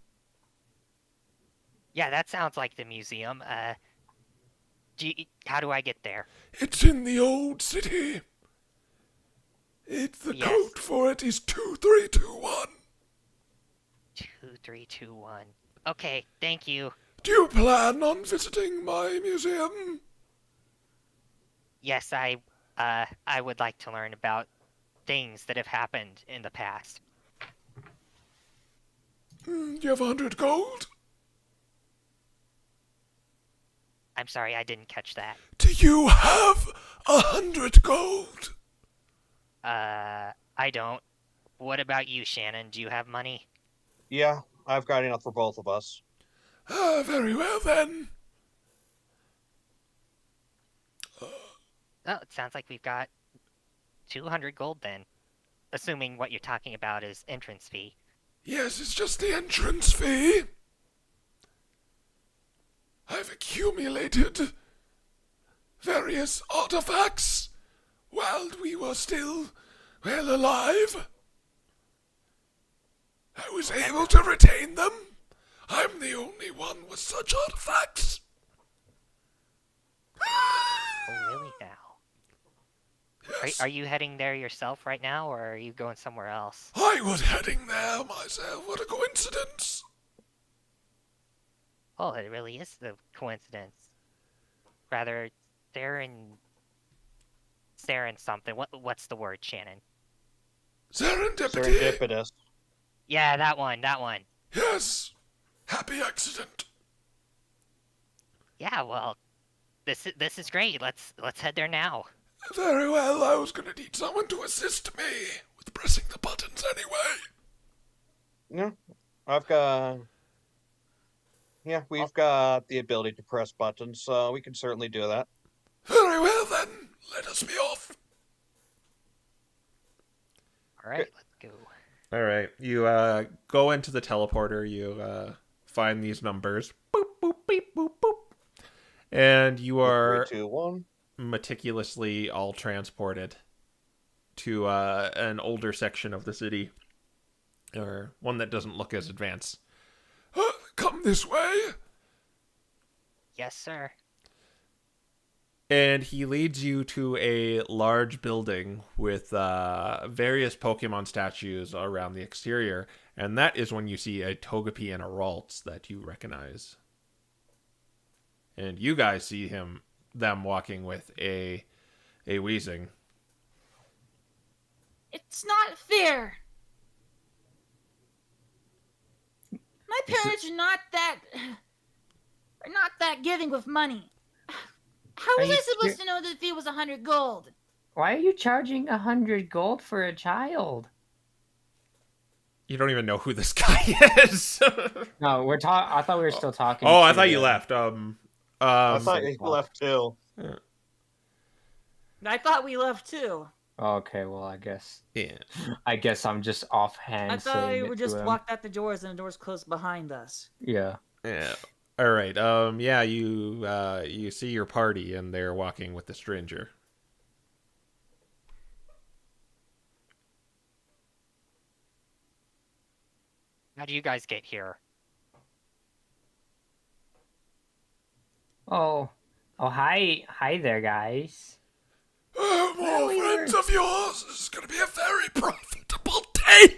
Yeah, that sounds like the museum. How do I get there? It's in the old city. The Yes. code for it is 2321. 2321. Okay, thank you. Do you plan on visiting my museum? Yes, I would like to learn about things that have happened in the past. Do you have 100 gold? I'm sorry, I didn't catch that. Do you have 100 gold? I don't. What about you, Shannon? Do you have money? Yeah, I've got enough for both of us. Very well then. Oh, it sounds like we've got 200 gold then. Assuming what you're talking about is entrance fee. Yes, it's just the entrance fee. I've accumulated various artifacts while we were still well alive. I was able to retain them. I'm the only one with such artifacts. Oh, really now? Yes, Are you heading there yourself right now, or are you going somewhere else? I was heading there myself. What a coincidence. Oh, it really is the coincidence. Rather, Saren something. What's the word, Shannon? Serendipity. Serendipitous. Yeah, that one. Yes. Happy accident. Yeah, well, this is great. Let's head there now. Very well, I was going to need someone to assist me with pressing the buttons anyway. We've got the ability to press buttons, so we can certainly do that. Very well then, let us be off. All right, let's go. All right, you go into the teleporter, you find these numbers. Boop, boop, beep, boop, boop. And you are 3, 2, 1. meticulously all transported to an older section of the city, or one that doesn't look as advanced. Come this way. Yes, sir. And he leads you to a large building with various Pokemon statues around the exterior, and that is when you see a Togepi and a Ralts that you recognize. And you guys see them walking with a Weezing. It's not fair. My parents are not that giving with money. How was Are I you supposed to know that the fee was 100 gold? Why are you charging 100 gold for a child? You don't even know who this guy is. No, I thought we were still talking. Oh, I to thought you the- left. I thought you left too. I thought we left too. Okay, well, I guess Yeah. I'm just offhand. I thought saying we it were to just him. walked out the doors and the doors closed behind us. Yeah. Yeah. All right. Yeah. You see your party, and they're walking with the stranger. How do you guys get here? Oh, hi there, guys. Oh, more Well, we friends were- of yours. This is going to be a very profitable day.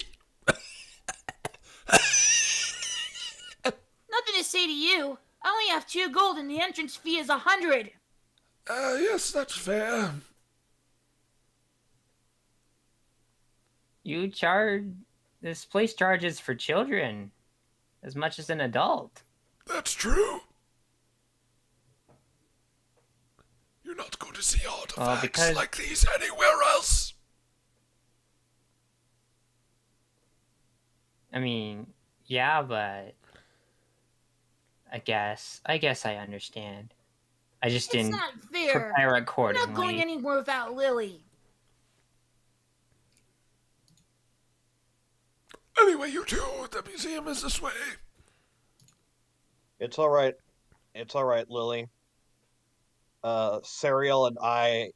Nothing to say to you. I only have 2 gold and the entrance fee is 100. Yes, that's fair. You charge... This place charges for children as much as an adult. That's true. You're not going to see artifacts because- like these anywhere else. I mean, yeah, but... I guess I understand. I just It's didn't not fair. prepare We're accordingly. not going anywhere without Lily. Anyway, you two, the museum is this way. It's all right. It's all right, Lily. Serial and I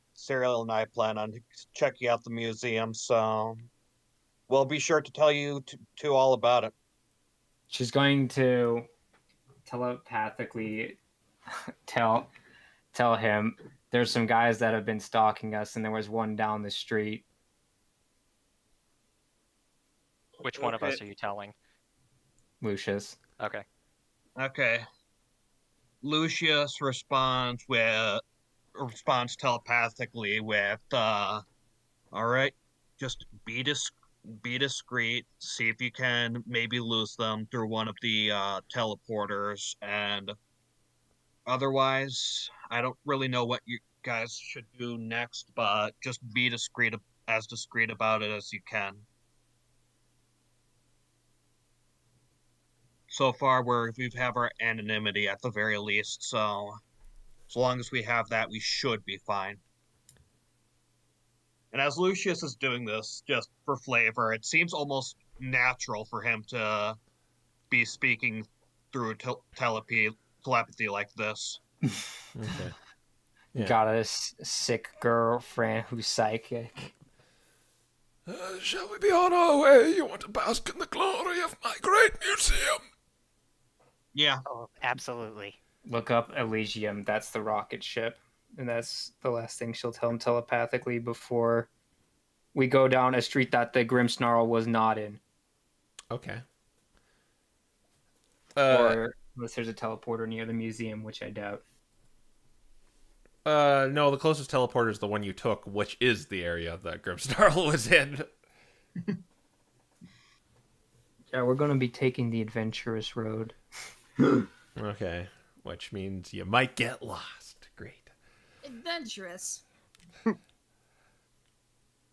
plan on checking out the museum, so we'll be sure to tell you to all about it. She's going to telepathically tell him there's some guys that have been stalking us, and there was one down the street. Which one of us are you telling? Lucius. Okay. Okay. Lucius responds telepathically with, all right, just be discreet, see if you can maybe lose them through one of the teleporters, and otherwise, I don't really know what you guys should do next, but just be discreet about it as you can. So far, we have our anonymity at the very least, so as long as we have that, we should be fine. And as Lucius is doing this, just for flavor, it seems almost natural for him to be speaking through telepathy like this. Okay. Yeah. Got a sick girlfriend who's psychic. Shall we be on our way? You want to bask in the glory of my great museum? Yeah. Oh, absolutely. Look up Elysium. That's the rocket ship. And that's the last thing she'll tell him telepathically before we go down a street that the Grimmsnarl was not in. Okay. Or unless there's a teleporter near the museum, which I doubt. No, the closest teleporter is the one you took, which is the area that Grimmsnarl was in. Yeah, we're going to be taking the adventurous road. Okay, which means you might get lost. Great. Adventurous.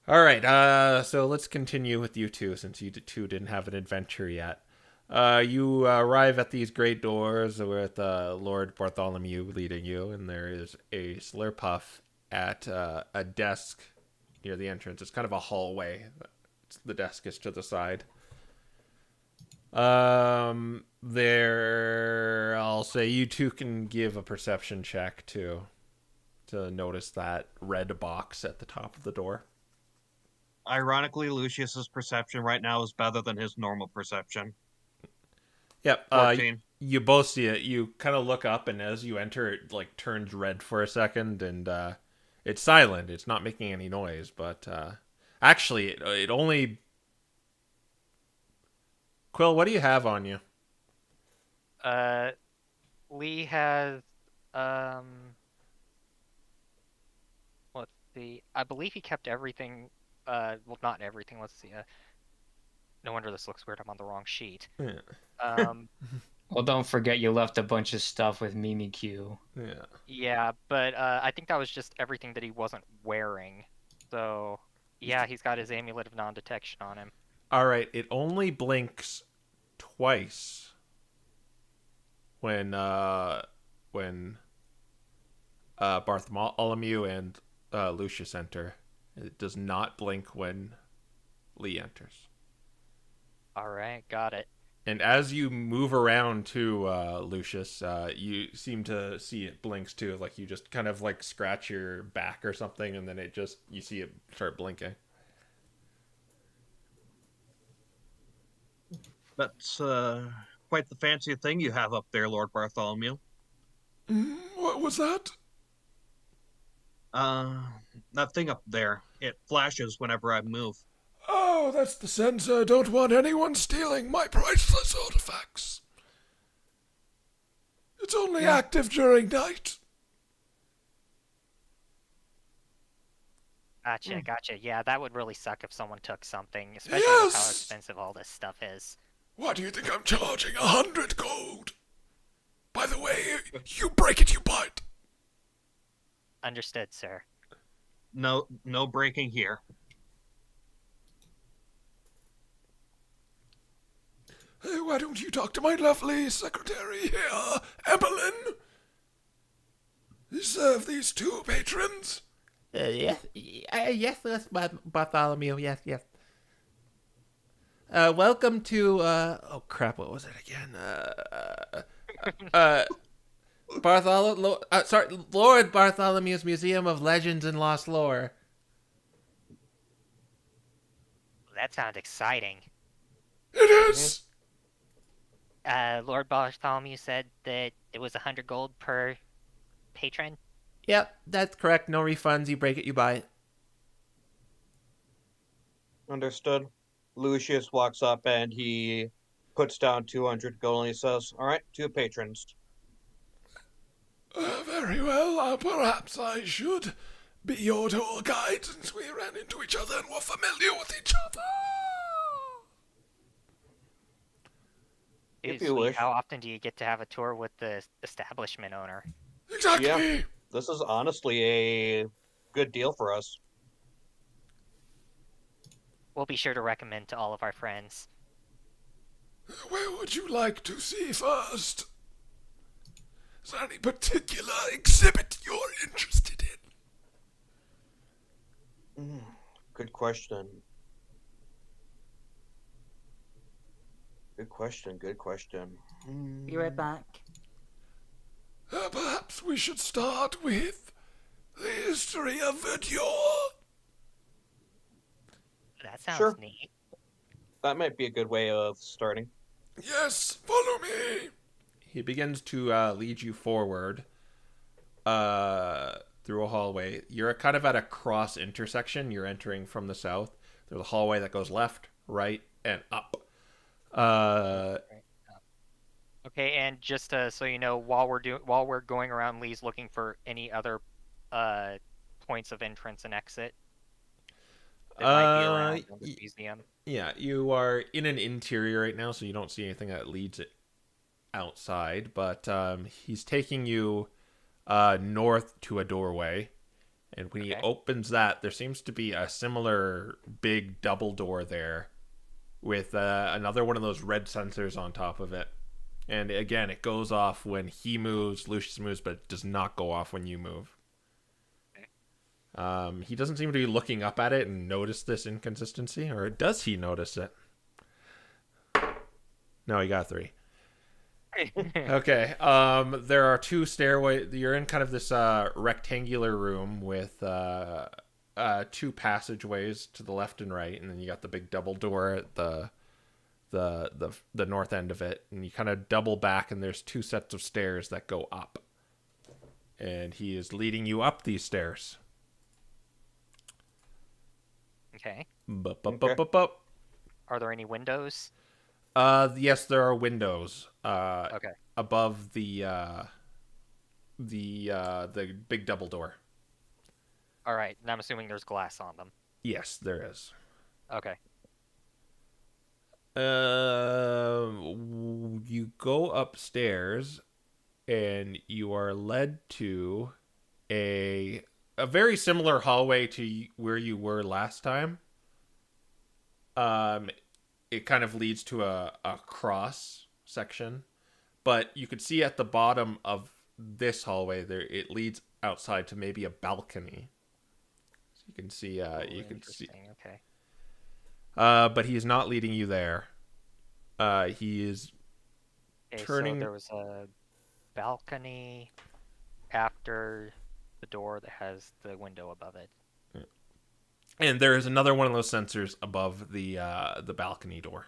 All right, so let's continue with you two, since you two didn't have an adventure yet. You arrive at these great doors with Lord Bartholomew leading you, and there is a Slurpuff at a desk near the entrance. It's kind of a hallway. The desk is to the side. There, I'll say you two can give a perception check to notice that red box at the top of the door. Ironically, Lucius's perception right now is better than his normal perception. Yep. 14. You both see it. You kind of look up, and as you enter, it like turns red for a second, and it's silent. It's not making any noise, but actually, it only. Quill, what do you have on you? Lee has let's see. I believe he kept everything. Well, not everything. Let's see. No wonder this looks weird. I'm on the wrong sheet. Yeah. Well, don't forget you left a bunch of stuff with Mimikyu. Yeah. Yeah, but I think that was just everything that he wasn't wearing. So, yeah, he's got his amulet of non-detection on him. All right. It only blinks twice when Bartholomew and Lucius enter. It does not blink when Lee enters. All right, got it. And as you move around to Lucius, you seem to see it blinks too. Like you just kind of like scratch your back or something, and then you see it start blinking. That's quite the fancy thing you have up there, Lord Bartholomew. What was that? That thing up there. It flashes whenever I move. Oh, that's the sensor. Don't want anyone stealing my priceless artifacts. It's only active during night. Gotcha. Yeah, that would really suck if someone took something, especially with how Yes! expensive all this stuff is. Why do you think I'm charging 100 gold? By the way, you break it, you bite. Understood, sir. No breaking here. Hey, why don't you talk to my lovely secretary here, Evelyn? You serve these two patrons? Yes, Bartholomew. Yes. Welcome to. Oh crap! What was it again? Lord Bartholomew's Museum of Legends and Lost Lore. That sounds exciting. It is. Lord Bartholomew said that it was 100 gold per patron. Yep, that's correct. No refunds. You break it, you buy it. Understood. Lucius walks up and he puts down 200 gold and he says, "All right, 2 patrons." Very well. Perhaps I should be your tour guide since we ran into each other and were familiar with each other. If Dude, you sweet. wish. How often do you get to have a tour with the establishment owner? Exactly. Yeah. This is honestly a good deal for us. We'll be sure to recommend to all of our friends. Where would you like to see first? Is there any particular exhibit you're interested in? Good question. Good question. Be right back. Perhaps we should start with the history of Verdure. That sounds Sure. neat. That might be a good way of starting. Yes, follow me. He begins to lead you forward through a hallway. You're kind of at a cross intersection. You're entering from the south. There's a hallway that goes left, right, and up. Okay, and just so you know, while we're going around, Lee's looking for any other points of entrance and exit that might be around the museum. Yeah, you are in an interior right now, so you don't see anything that leads it outside. But he's taking you north to a doorway, and when he opens that, there seems to be a similar big double door there with another one of those red sensors on top of it. And again, it goes off when he moves, Lucius moves, but it does not go off when you move. He doesn't seem to be looking up at it and notice this inconsistency, or does he notice it? No, he got 3. Okay. There are 2 stairways. You're in kind of this rectangular room with 2 passageways to the left and right, and then you got the big double door at the north end of it, and you kind of double back, and there's 2 sets of stairs that go up, and he is leading you up these stairs. Okay. Are there any windows? Yes, there are windows. Okay. Above the big double door. All right, and I'm assuming there's glass on them. Yes, there is. Okay. You go upstairs, and you are led to a very similar hallway to where you were last time. It kind of leads to a cross section, but you could see at the bottom of this hallway there it leads outside to maybe a balcony. So you can see you can see. Okay. But he is not leading you there. He is turning. So there was a balcony after the door that has the window above it. And there is another one of those sensors above the balcony door.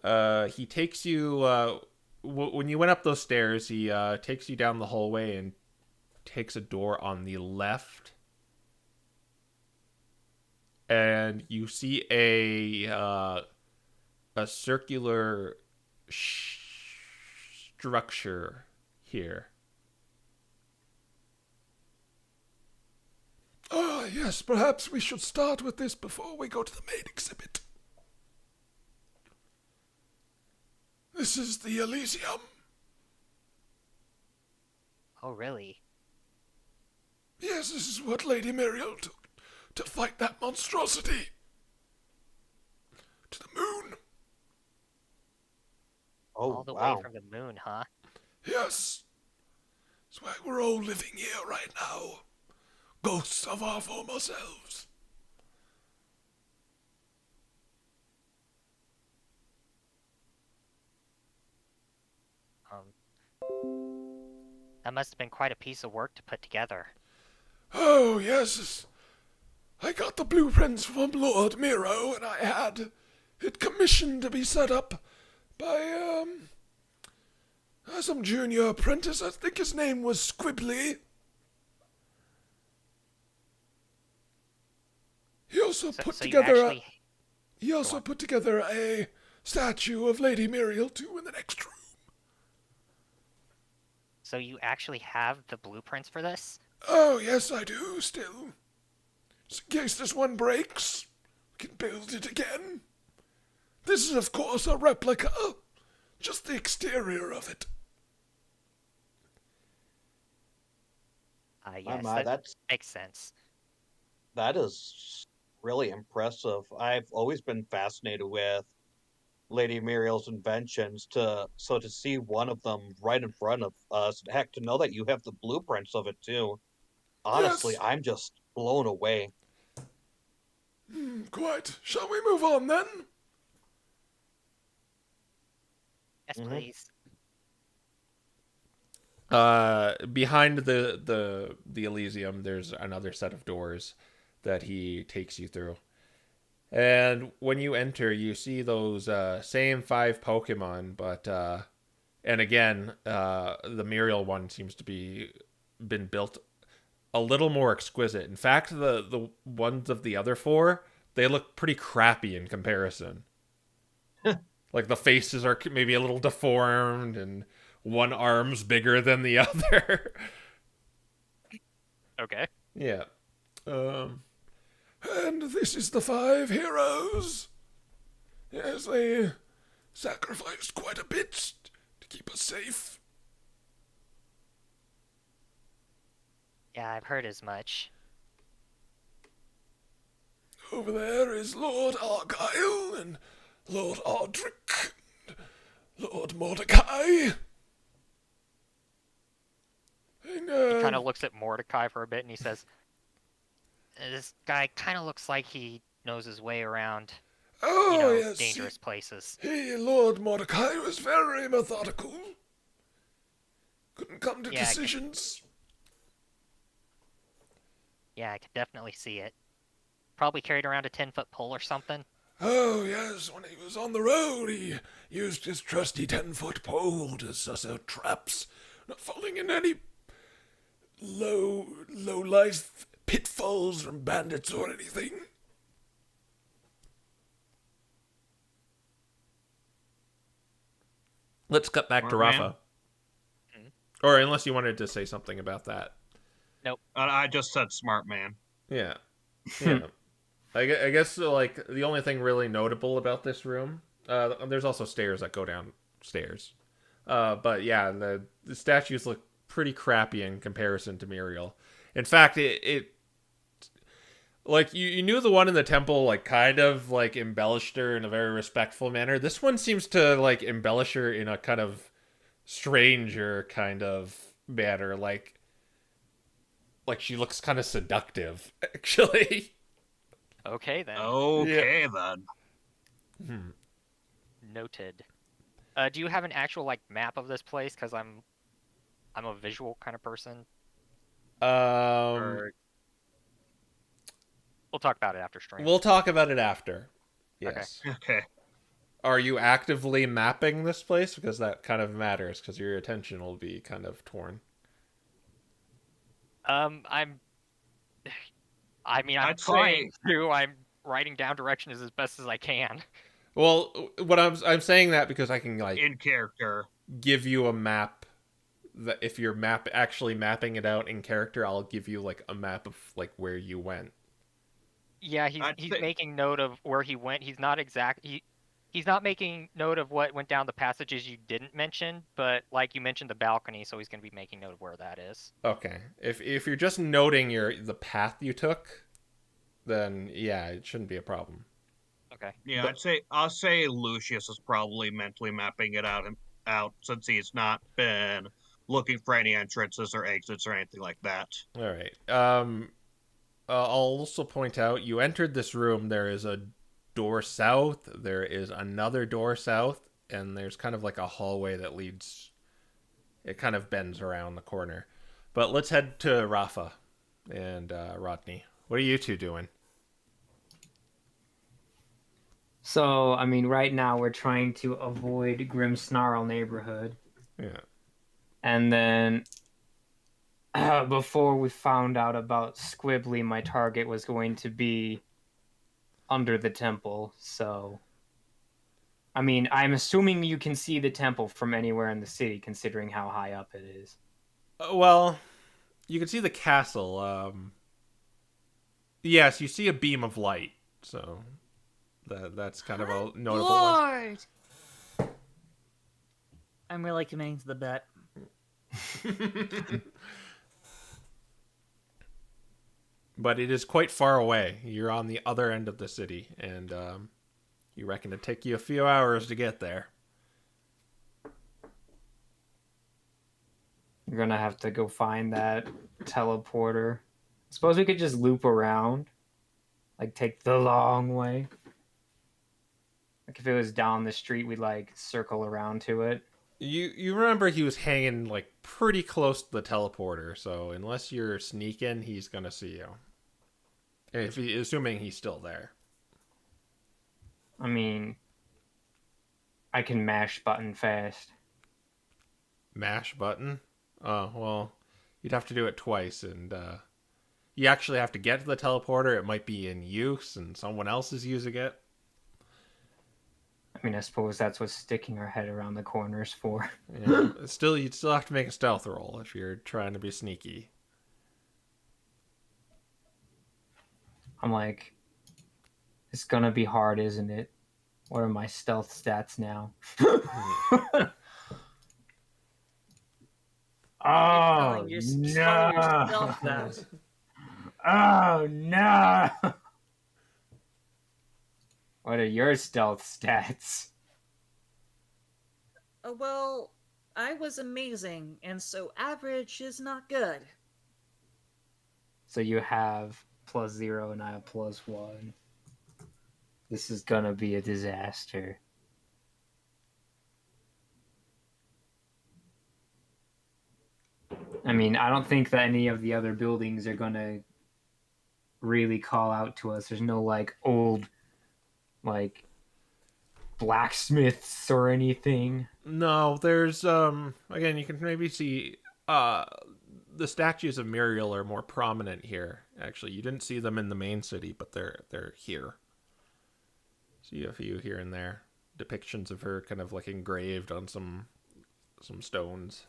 Okay. He takes you when you went up those stairs. He takes you down the hallway and takes a door on the left, and you see a circular structure here. Yes, perhaps we should start with this before we go to the main exhibit. This is the Elysium. Oh, really? Yes, this is what Lady Muriel took to fight that monstrosity. To the moon. Oh, All the wow. way from the moon, huh? Yes. That's why we're all living here right now. Ghosts of our former selves. That must have been quite a piece of work to put together. Oh, yes. I got the blueprints from Lord Miro, and I had it commissioned to be set up by, some junior apprentice. I think his name was Squibbly. He also put together a statue of Lady Muriel, too, in the next room. So you actually have the blueprints for this? Oh, yes, I do, still. Just in case this one breaks, we can build it again. This is, of course, a replica. Just the exterior of it. Yes, My, that makes sense. that is really impressive. I've always been fascinated with Lady Muriel's inventions. To see one of them right in front of us, heck, to know that you have the blueprints of it too. Honestly, Yes. I'm just blown away. Quite. Shall we move on, then? Yes, Mhm. please. Behind the Elysium, there's another set of doors that he takes you through. And when you enter, you see those same 5 Pokemon, but and again, the Muriel one seems to be been built a little more exquisite. In fact, the ones of the other 4, they look pretty crappy in comparison. Like the faces are maybe a little deformed, and one arm's bigger than the other. Okay. Yeah. And this is the 5 heroes. Yes, they sacrificed quite a bit to keep us safe. Yeah, I've heard as much. Over there is Lord Argyle and Lord Ardrick and Lord Mordecai. And, He kind of looks at Mordecai for a bit and he says, this guy kind of looks like he knows his way around, oh, yes, dangerous places. Lord Mordecai was very methodical. Couldn't come to Yeah, decisions. Yeah, I could definitely see it. Probably carried around a 10-foot pole or something. Oh, yes, when he was on the road, he used his trusty 10-foot pole to suss out traps, not falling in any low-life pitfalls from bandits or anything. Let's cut back to Smart man. Raffa. Or unless you wanted to say something about that. I just said smart man. Yeah. Yeah. I guess, like, the only thing really notable about this room, there's also stairs that go downstairs. But yeah, the statues look pretty crappy in comparison to Muriel. In fact, it like, you knew the one in the temple, like, kind of, like, embellished her in a very respectful manner. This one seems to, like, embellish her in a kind of stranger kind of manner. Like she looks kind of seductive, actually. Okay, then. Okay, then. Noted. Do you have an actual, like, map of this place? Because I'm a visual kind of person. Or- We'll talk about it after stream. We'll talk about it after. Yes. Okay. Are you actively mapping this place? Because that kind of matters, because your attention will be kind of torn. I'm I'd trying to. I'm writing down directions as best as I can. Well, what I'm saying that because I can, like, In character. give you a map. That if you're actually mapping it out in character, I'll give you, like, a map of, like, where you went. Yeah, he's I'd he's say- making note of where he went. He's not he's not making note of what went down the passages you didn't mention, but like you mentioned the balcony, so he's gonna be making note of where that is. Okay. If you're just noting the path you took, then yeah, it shouldn't be a problem. Okay. Yeah, But- I'll say Lucius is probably mentally mapping it out since he's not been looking for any entrances or exits or anything like that. All right. I'll also point out you entered this room. There is a door south. There is another door south, and there's kind of like a hallway that leads. It kind of bends around the corner. But let's head to Raffa and Rodney. What are you two doing? So, I mean, right now we're trying to avoid Grim Snarl neighborhood. Yeah. And then, before we found out about Squibbly, my target was going to be under the temple. So, I mean, I'm assuming you can see the temple from anywhere in the city, considering how high up it is. Well, you can see the castle. Yes, you see a beam of light. So that's kind of a notable one. Lord! I'm really committing to the bet. But it is quite far away. You're on the other end of the city, and you reckon it'd take you a few hours to get there. You're gonna have to go find that teleporter. Suppose we could just loop around, like take the long way. Like if it was down the street, we'd like circle around to it. You remember he was hanging like pretty close to the teleporter, so unless you're sneaking, he's gonna see you. Assuming he's still there. I mean, I can mash button fast. Mash button? Oh, well, you'd have to do it twice, and you actually have to get to the teleporter. It might be in use, and someone else is using it. I mean, I suppose that's what sticking our head around the corners for. Yeah. You'd still have to make a stealth roll if you're trying to be sneaky. I'm like, it's gonna be hard, isn't it? What are my stealth stats now? Oh, You're telling yourself no! that. Oh, no! What are your stealth stats? Well, I was amazing, and so average is not good. So you have +0 and I have +1. This is gonna be a disaster. I mean, I don't think that any of the other buildings are gonna really call out to us. There's no like old like blacksmiths or anything. No, there's again, you can maybe see the statues of Muriel are more prominent here. Actually, you didn't see them in the main city, but they're here. See a few here and there. Depictions of her kind of like engraved on some stones.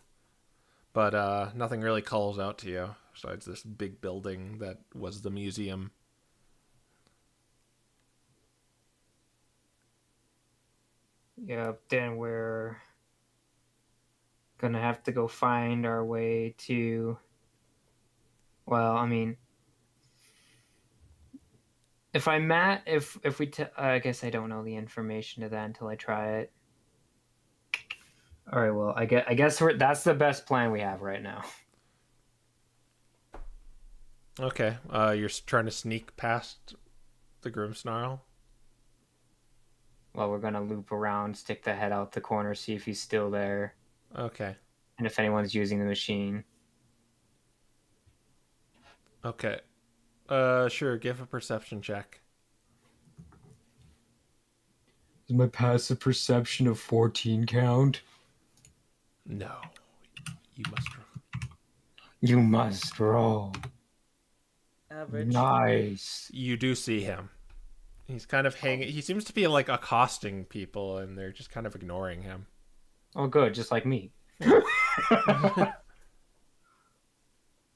But nothing really calls out to you besides this big building that was the museum. Yep, then we're gonna have to go find our way to. Well, I mean, if I I guess I don't know the information to that until I try it. All right, well, I guess that's the best plan we have right now. Okay, you're trying to sneak past the Grimsnarl? Well, we're gonna loop around, stick the head out the corner, see if he's still there, Okay. and if anyone's using the machine. Okay. Sure, give a perception check. Does my passive perception of 14 count? No. You must. You must roll. Average. Nice. You do see him. He's kind of hanging. He seems to be like accosting people, and they're just kind of ignoring him. Oh, good, just like me.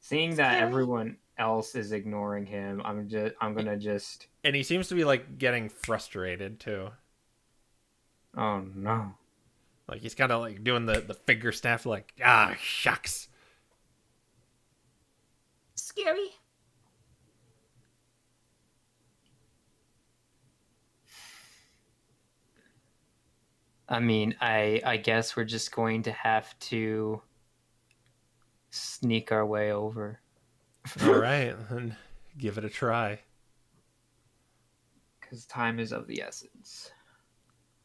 Seeing that else is ignoring him, I'm gonna just. And he seems to be like getting frustrated too. Oh no! Like he's kind of like doing the finger snap, like shucks. Scary. I mean, I guess we're just going to have to sneak our way over. All right, then give it a try. Because time is of the essence.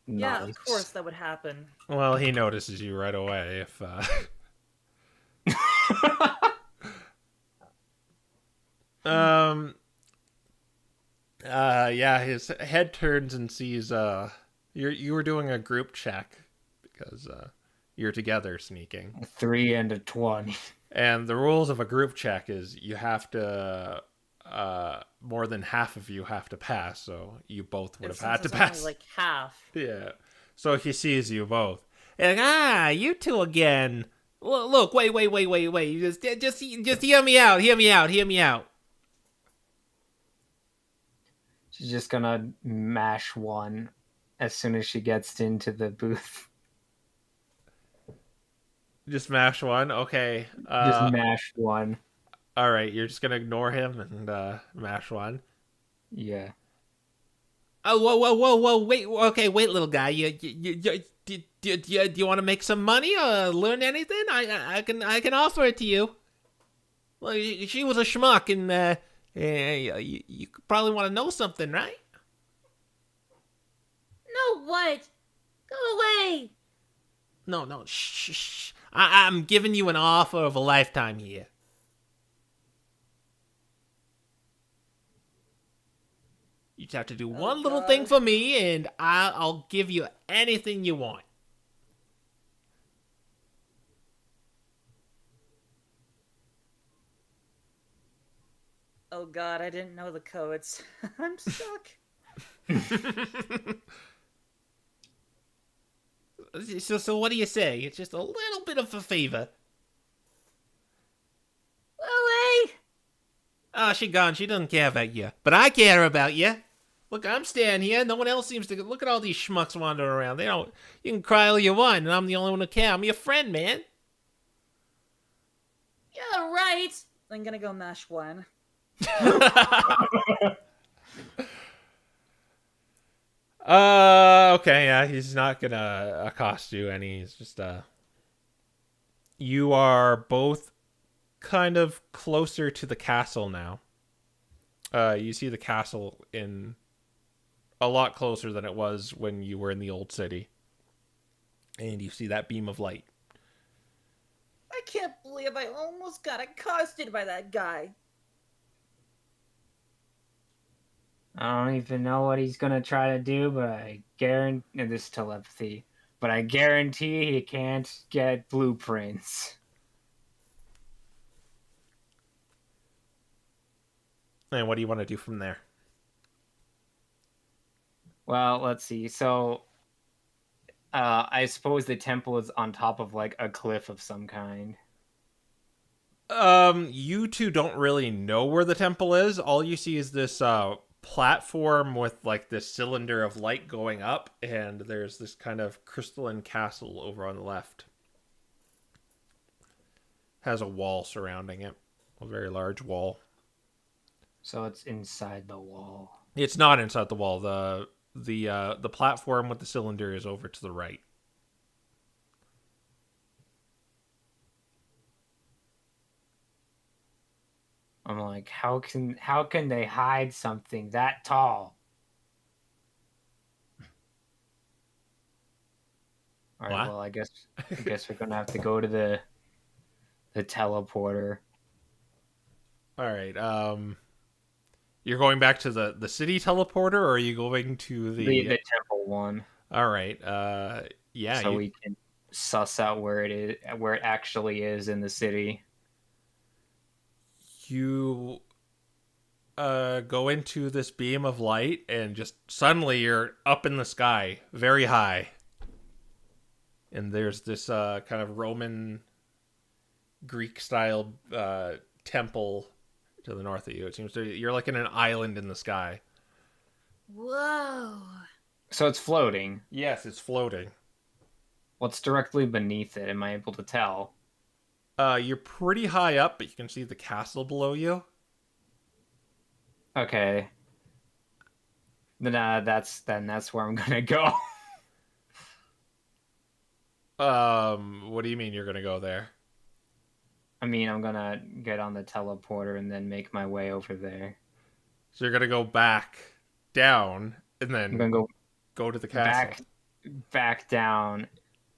Yeah, Nice. of course that would happen. Well, he notices you right away. If yeah, his head turns and sees you were doing a group check because you're together sneaking. A 3 and a 20. And the rules of a group check is you have to more than half of you have to pass, so you both would have had to It's pass. only like half. Yeah. So he sees you both. And you two again. Look, wait. Just hear me out. Hear me out. She's just gonna mash 1 as soon as she gets into the booth. Just mash 1. Okay. Just mash 1. All right. You're just gonna ignore him and mash 1. Yeah. Oh, whoa! Wait. Okay, wait, little guy. Do you want to make some money or learn anything? I can offer it to you. Well, she was a schmuck, and you probably want to know something, right? No, what? Go away. No. Shh. I'm giving you an offer of a lifetime here. You just have to do one little thing for me, and I'll give you anything you want. Oh god, I didn't know the codes. I'm stuck. So what do you say? It's just a little bit of a favor. Away. Oh, she gone. She doesn't care about you. But I care about you. Look, I'm standing here. No one else seems to. Look at all these schmucks wandering around. They don't. You can cry all you want, and I'm the only one who care. I'm your friend, man. Yeah, right. I'm gonna go mash 1. Okay, yeah, he's not gonna accost you any. He's just you are both kind of closer to the castle now. You see the castle in a lot closer than it was when you were in the old city. And you see that beam of light. I can't believe I almost got accosted by that guy. I don't even know what he's gonna try to do, but I guarantee this is telepathy. But I guarantee he can't get blueprints. And what do you want to do from there? Well, let's see. So, I suppose the temple is on top of like a cliff of some kind. You two don't really know where the temple is. All you see is this platform with like this cylinder of light going up, and there's this kind of crystalline castle over on the left. Has a wall surrounding it, a very large wall. So it's inside the wall. It's not inside the wall. The platform with the cylinder is over to the right. I'm like, how can they hide something that tall? All right, What? well, I guess we're gonna have to go to the teleporter. All right. You're going back to the city teleporter, or are you going to The temple one. All right. Yeah. So we can suss out where it actually is in the city. You go into this beam of light, and just suddenly you're up in the sky, very high. And there's this kind of Roman Greek style temple to the north of you. It seems to you're like in an island in the sky. Whoa. So it's floating. Yes, it's floating. What's directly beneath it? Am I able to tell? You're pretty high up, but you can see the castle below you. Okay. Then that's where I'm gonna go. What do you mean you're gonna go there? I mean, I'm gonna get on the teleporter and then make my way over there. So you're gonna go back down and I'm then gonna go to the castle. back down,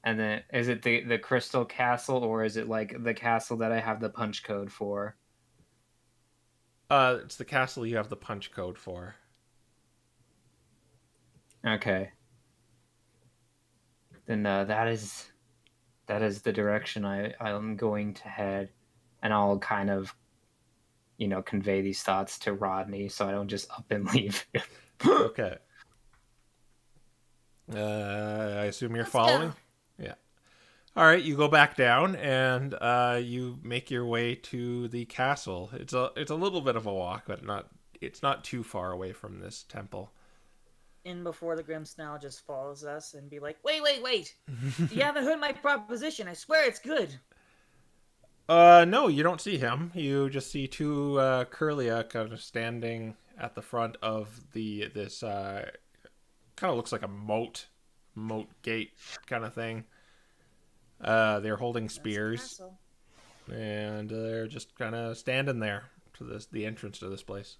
and then is it the crystal castle, or is it like the castle that I have the punch code for? It's the castle you have the punch code for. Okay. Then that is the direction I'm going to head, and I'll kind of, convey these thoughts to Rodney so I don't just up and leave him. Okay. I assume you're Let's following? go. Yeah. All right, you go back down and you make your way to the castle. It's a little bit of a walk, but it's not too far away from this temple. In before the Grim Snow just follows us and be like, wait. You haven't heard my proposition. I swear it's good. No, you don't see him. You just see two Curlia kind of standing at the front of this kind of looks like a moat gate kind of thing. They're holding spears, and they're just kind of standing there to the entrance to this place.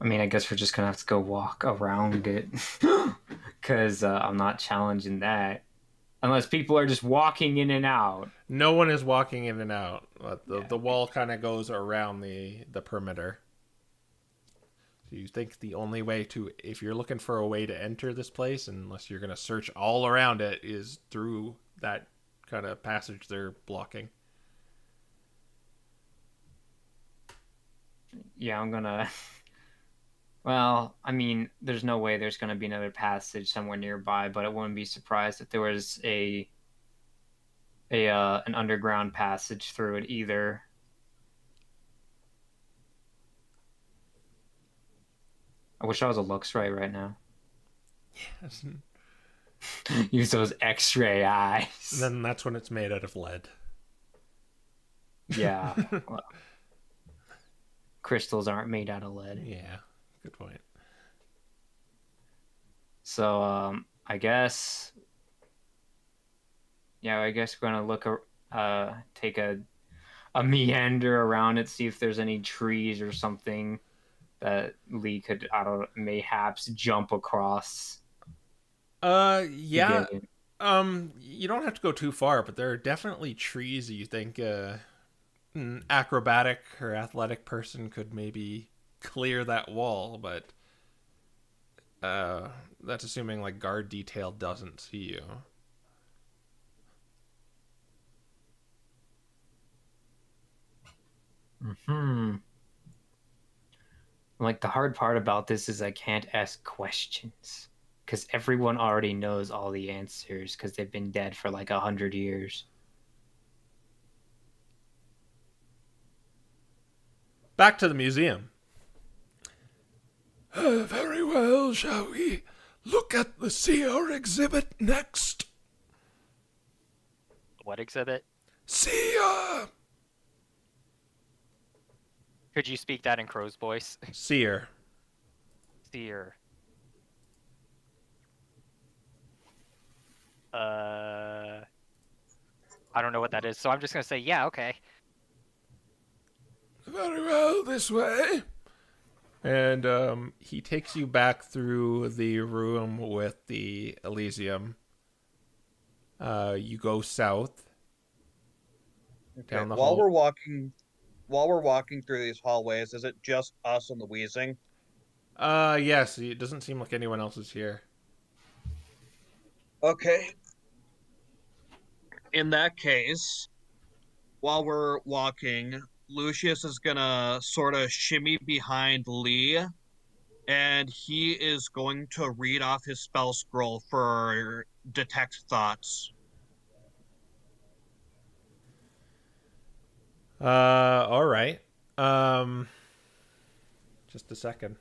I mean, I guess we're just gonna have to go walk around it, because I'm not challenging that. Unless people are just walking in and out. No one is walking in and out. The wall kind of goes around the perimeter. So you think the only way if you're looking for a way to enter this place, unless you're going to search all around it, is through that kind of passage they're blocking. Yeah, I'm gonna... Well, I mean, there's no way there's going to be another passage somewhere nearby, but I wouldn't be surprised if there was an underground passage through it either. I wish I was a Luxray right now. Yes. Use those X-ray eyes. Then that's when it's made out of lead. Yeah. Well, crystals aren't made out of lead. Yeah. Good point. So, I guess we're gonna take a meander around it, see if there's any trees or something that Lee could, mayhaps jump across. Yeah. You don't have to go too far, but there are definitely trees that you think an acrobatic or athletic person could maybe clear that wall, but that's assuming like guard detail doesn't see you. Like, the hard part about this is I can't ask questions, because everyone already knows all the answers because they've been dead for like 100 years. Back to the museum. Very well, shall we look at the seer exhibit next? What exhibit? Seer! Could you speak that in Crow's voice? Seer. Seer. I don't know what that is, so I'm just gonna say, yeah, okay. Very well, this way. And he takes you back through the room with the Elysium. You go south. Okay. Down the While hall. we're walking through these hallways, is it just us and the wheezing? Yes, it doesn't seem like anyone else is here. Okay. In that case, while we're walking, Lucius is gonna sort of shimmy behind Lee, and he is going to read off his spell scroll for detect thoughts. All right. Just a second.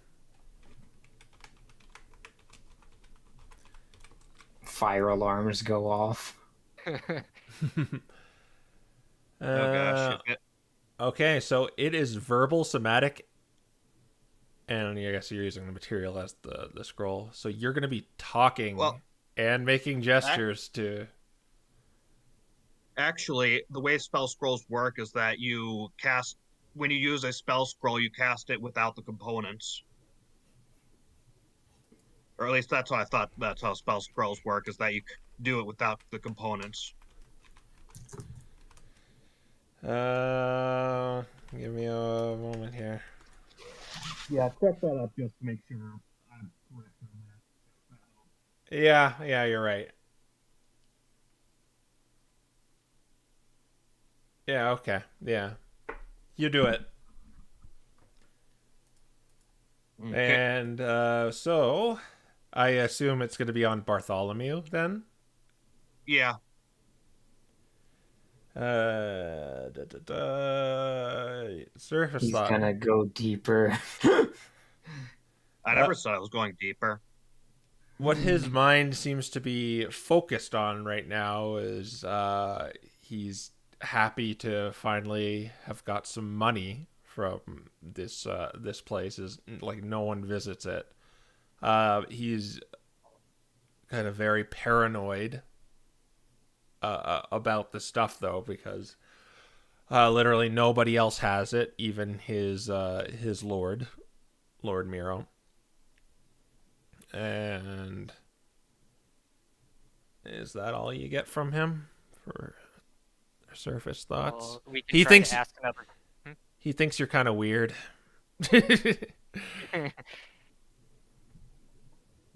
Fire alarms go off. Oh gosh. Okay, so it is verbal, somatic, and I guess you're using the material as the scroll. So you're going to be talking and making gestures to... Actually, the way spell scrolls work is that when you use a spell scroll, you cast it without the components. Or at least that's how I thought that's how spell scrolls work, is that you do it without the components. Give me a moment here. Yeah, check that up just to make sure I'm correct on that. Yeah, you're right. Yeah, okay. Yeah. You do it. Okay. And so I assume it's going to be on Bartholomew then? Yeah. Surface He's thought. gonna go deeper. I never said I was going deeper. What his mind seems to be focused on right now is he's happy to finally have got some money from this place. Is like no one visits it. He's kind of very paranoid about the stuff though, because literally nobody else has it, even his Lord Miro. And is that all you get from him for surface thoughts? Well, we can try to ask another. He thinks you're kind of weird.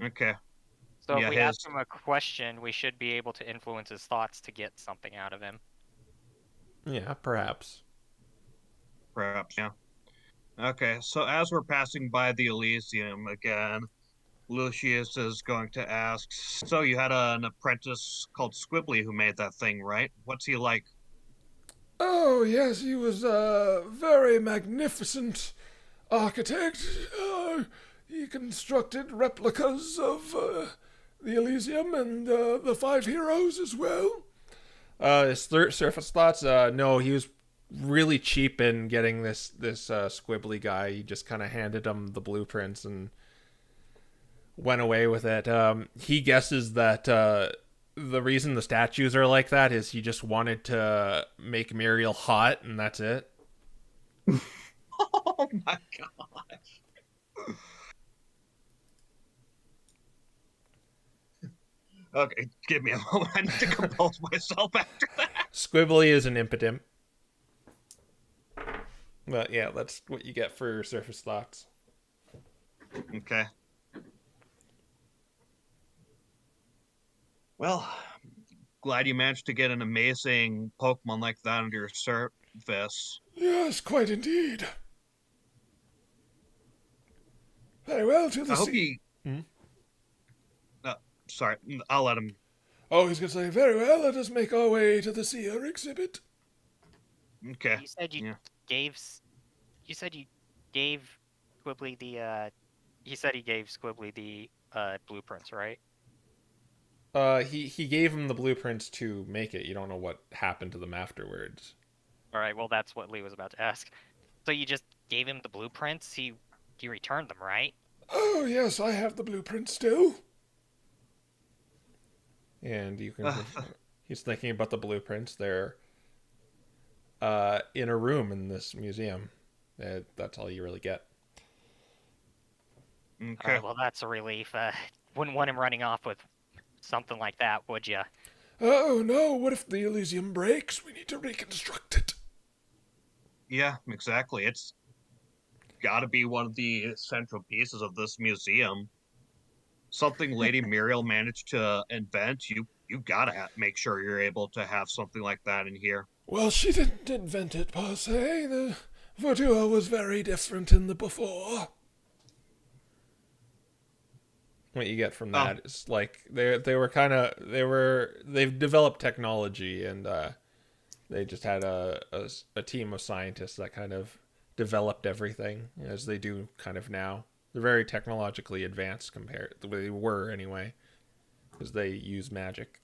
Okay. So Yeah, if we ask him a question, we should be able to influence his thoughts to get something out of him. Yeah, perhaps. Perhaps, yeah. Okay, so as we're passing by the Elysium again, Lucius is going to ask, so you had an apprentice called Squibbly who made that thing, right? What's he like? Oh, yes, he was a very magnificent architect. He constructed replicas of the Elysium and the Five Heroes as well. His surface thoughts? No, he was really cheap in getting this Squibbly guy. He just kind of handed him the blueprints and went away with it. He guesses that the reason the statues are like that is he just wanted to make Muriel hot, and that's it. Oh my gosh. Okay, give me a moment. I need to compose myself after that. Squibbly is an impotent. But yeah, that's what you get for surface thoughts. Okay. Well, glad you managed to get an amazing Pokemon like that under your service. Yes, quite indeed. Very well, to the I hope sea. he... sorry, I'll let him... Oh, he's going to say, very well, let us make our way to the seer exhibit. Okay. You said you gave. You said you gave Squibbly the. He said he gave Squibbly the blueprints, right? He gave him the blueprints to make it. You don't know what happened to them afterwards. All right. Well, that's what Lee was about to ask. So you just gave him the blueprints. He returned them, right? Oh, yes, I have the blueprint still. And you can. He's thinking about the blueprints. They're in a room in this museum. That's all you really get. Okay. All right, well, that's a relief. Wouldn't want him running off with something like that, would you? Oh, no, what if the Elysium breaks? We need to reconstruct it. Yeah, exactly. It's got to be one of the central pieces of this museum. Something Lady Muriel managed to invent. You gotta make sure you're able to have something like that in here. Well, she didn't invent it, per se. The Verdua was very different in the before. What you get from that is like they've developed technology, and They just had a team of scientists that kind of developed everything, as they do kind of now. They're very technologically advanced compared the way they were anyway, because they use magic.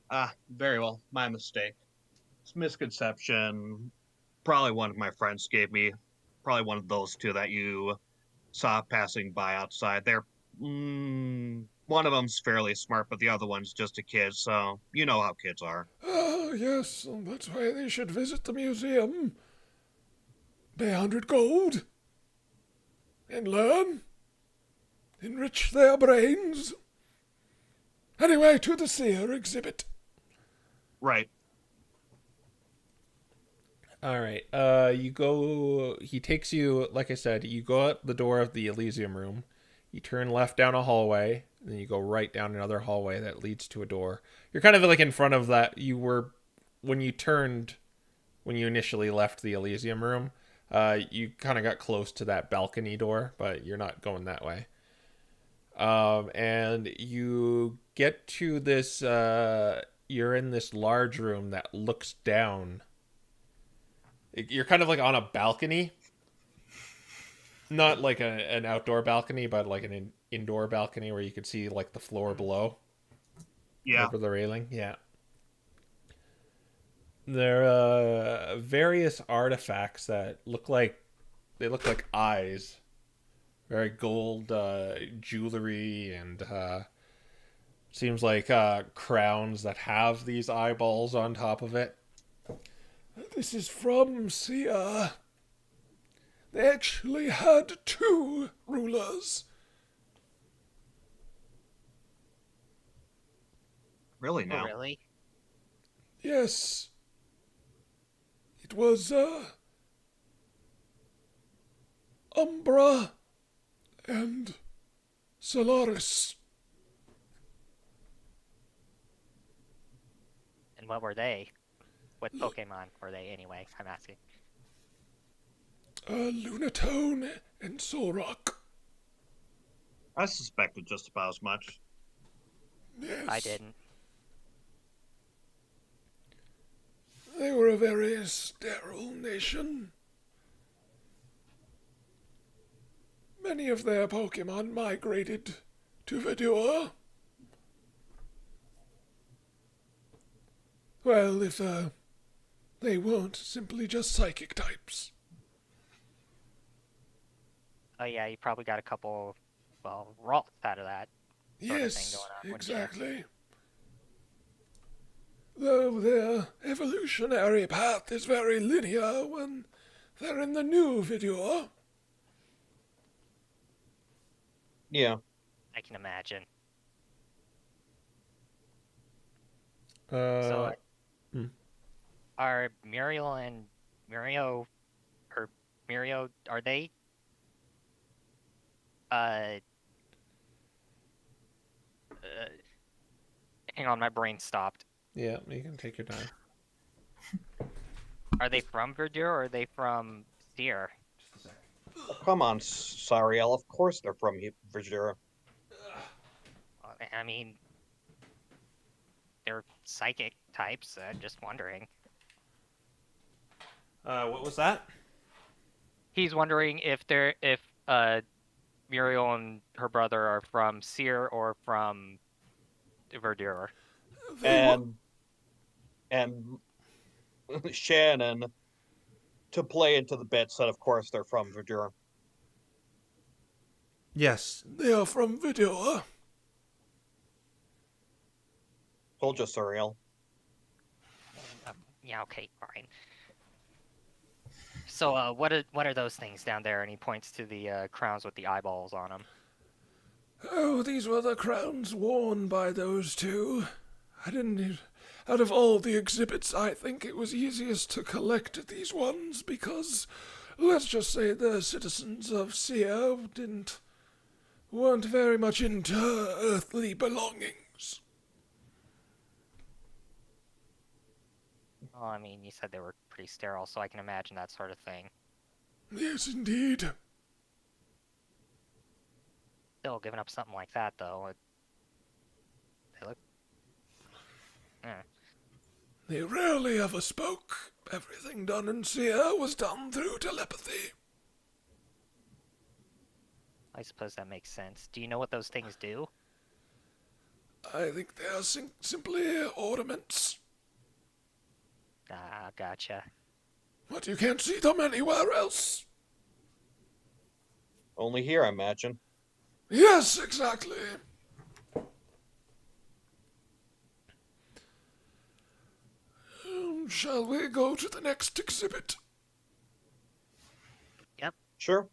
Ah, very well. My mistake. It's misconception. Probably one of my friends gave me. Probably one of those two that you saw passing by outside. One of them's fairly smart, but the other one's just a kid, so you know how kids are. Ah, yes, and that's why they should visit the museum. Pay 100 gold. And learn. Enrich their brains. Anyway, to the seer exhibit. Right. All right. You go. He takes you. Like I said, you go out the door of the Elysium room. You turn left down a hallway, and then you go right down another hallway that leads to a door. You're kind of like in front of that. You were when you initially left the Elysium room. You kind of got close to that balcony door, but you're not going that way. And you get to this. You're in this large room that looks down. You're kind of like on a balcony. Not like an outdoor balcony, but like an indoor balcony where you could see like the floor below. Yeah. Over the railing. Yeah. There are various artifacts that look like eyes. Very gold jewelry and seems like crowns that have these eyeballs on top of it. This is from Sia. They actually had 2 rulers. Really Oh, now? really? Yes. It was, Umbra and Solaris. And what were they? What Pokemon were they anyway? I'm asking. Lunatone and Solrock. I suspected just about as much. Yes. I didn't. They were a very sterile nation. Many of their Pokemon migrated to Vidua. Well, if they weren't simply just psychic types. Oh yeah, you probably got a couple, well, ralts out of that sort of thing Yes, going on. wouldn't you? exactly. Though their evolutionary path is very linear when they're in the new Vidua. Yeah. I can imagine. Uh, Are Muriel and Murio, or Murio, are they hang on, my brain stopped. yeah, you can take your time. Are they from Verdure or are they from Seer? Oh, come on, Sariel. Of course they're from Virginia. I mean, they're psychic types. Just wondering. What was that? He's wondering if Muriel and her brother are from Seer or from Verdure. And Shannon, to play into the bit, said, of course they're from Virginia. Yes. They are from Vidua. Told you, Sariel. Yeah, okay, fine. So, what are those things down there? And he points to the crowns with the eyeballs on them. Oh, these were the crowns worn by those 2. Out of all the exhibits, I think it was easiest to collect these ones because, let's just say, the citizens of Sia weren't very much into earthly belongings. Well, I mean, you said they were pretty sterile, so I can imagine that sort of thing. Yes, indeed. Still, giving up something like that, though, they look They rarely ever spoke. Everything done in Seer was done through telepathy. I suppose that makes sense. Do you know what those things do? I think they are simply ornaments. Ah, gotcha. But you can't see them anywhere else. Only here, I imagine. Yes, exactly. Shall we go to the next exhibit? Sure.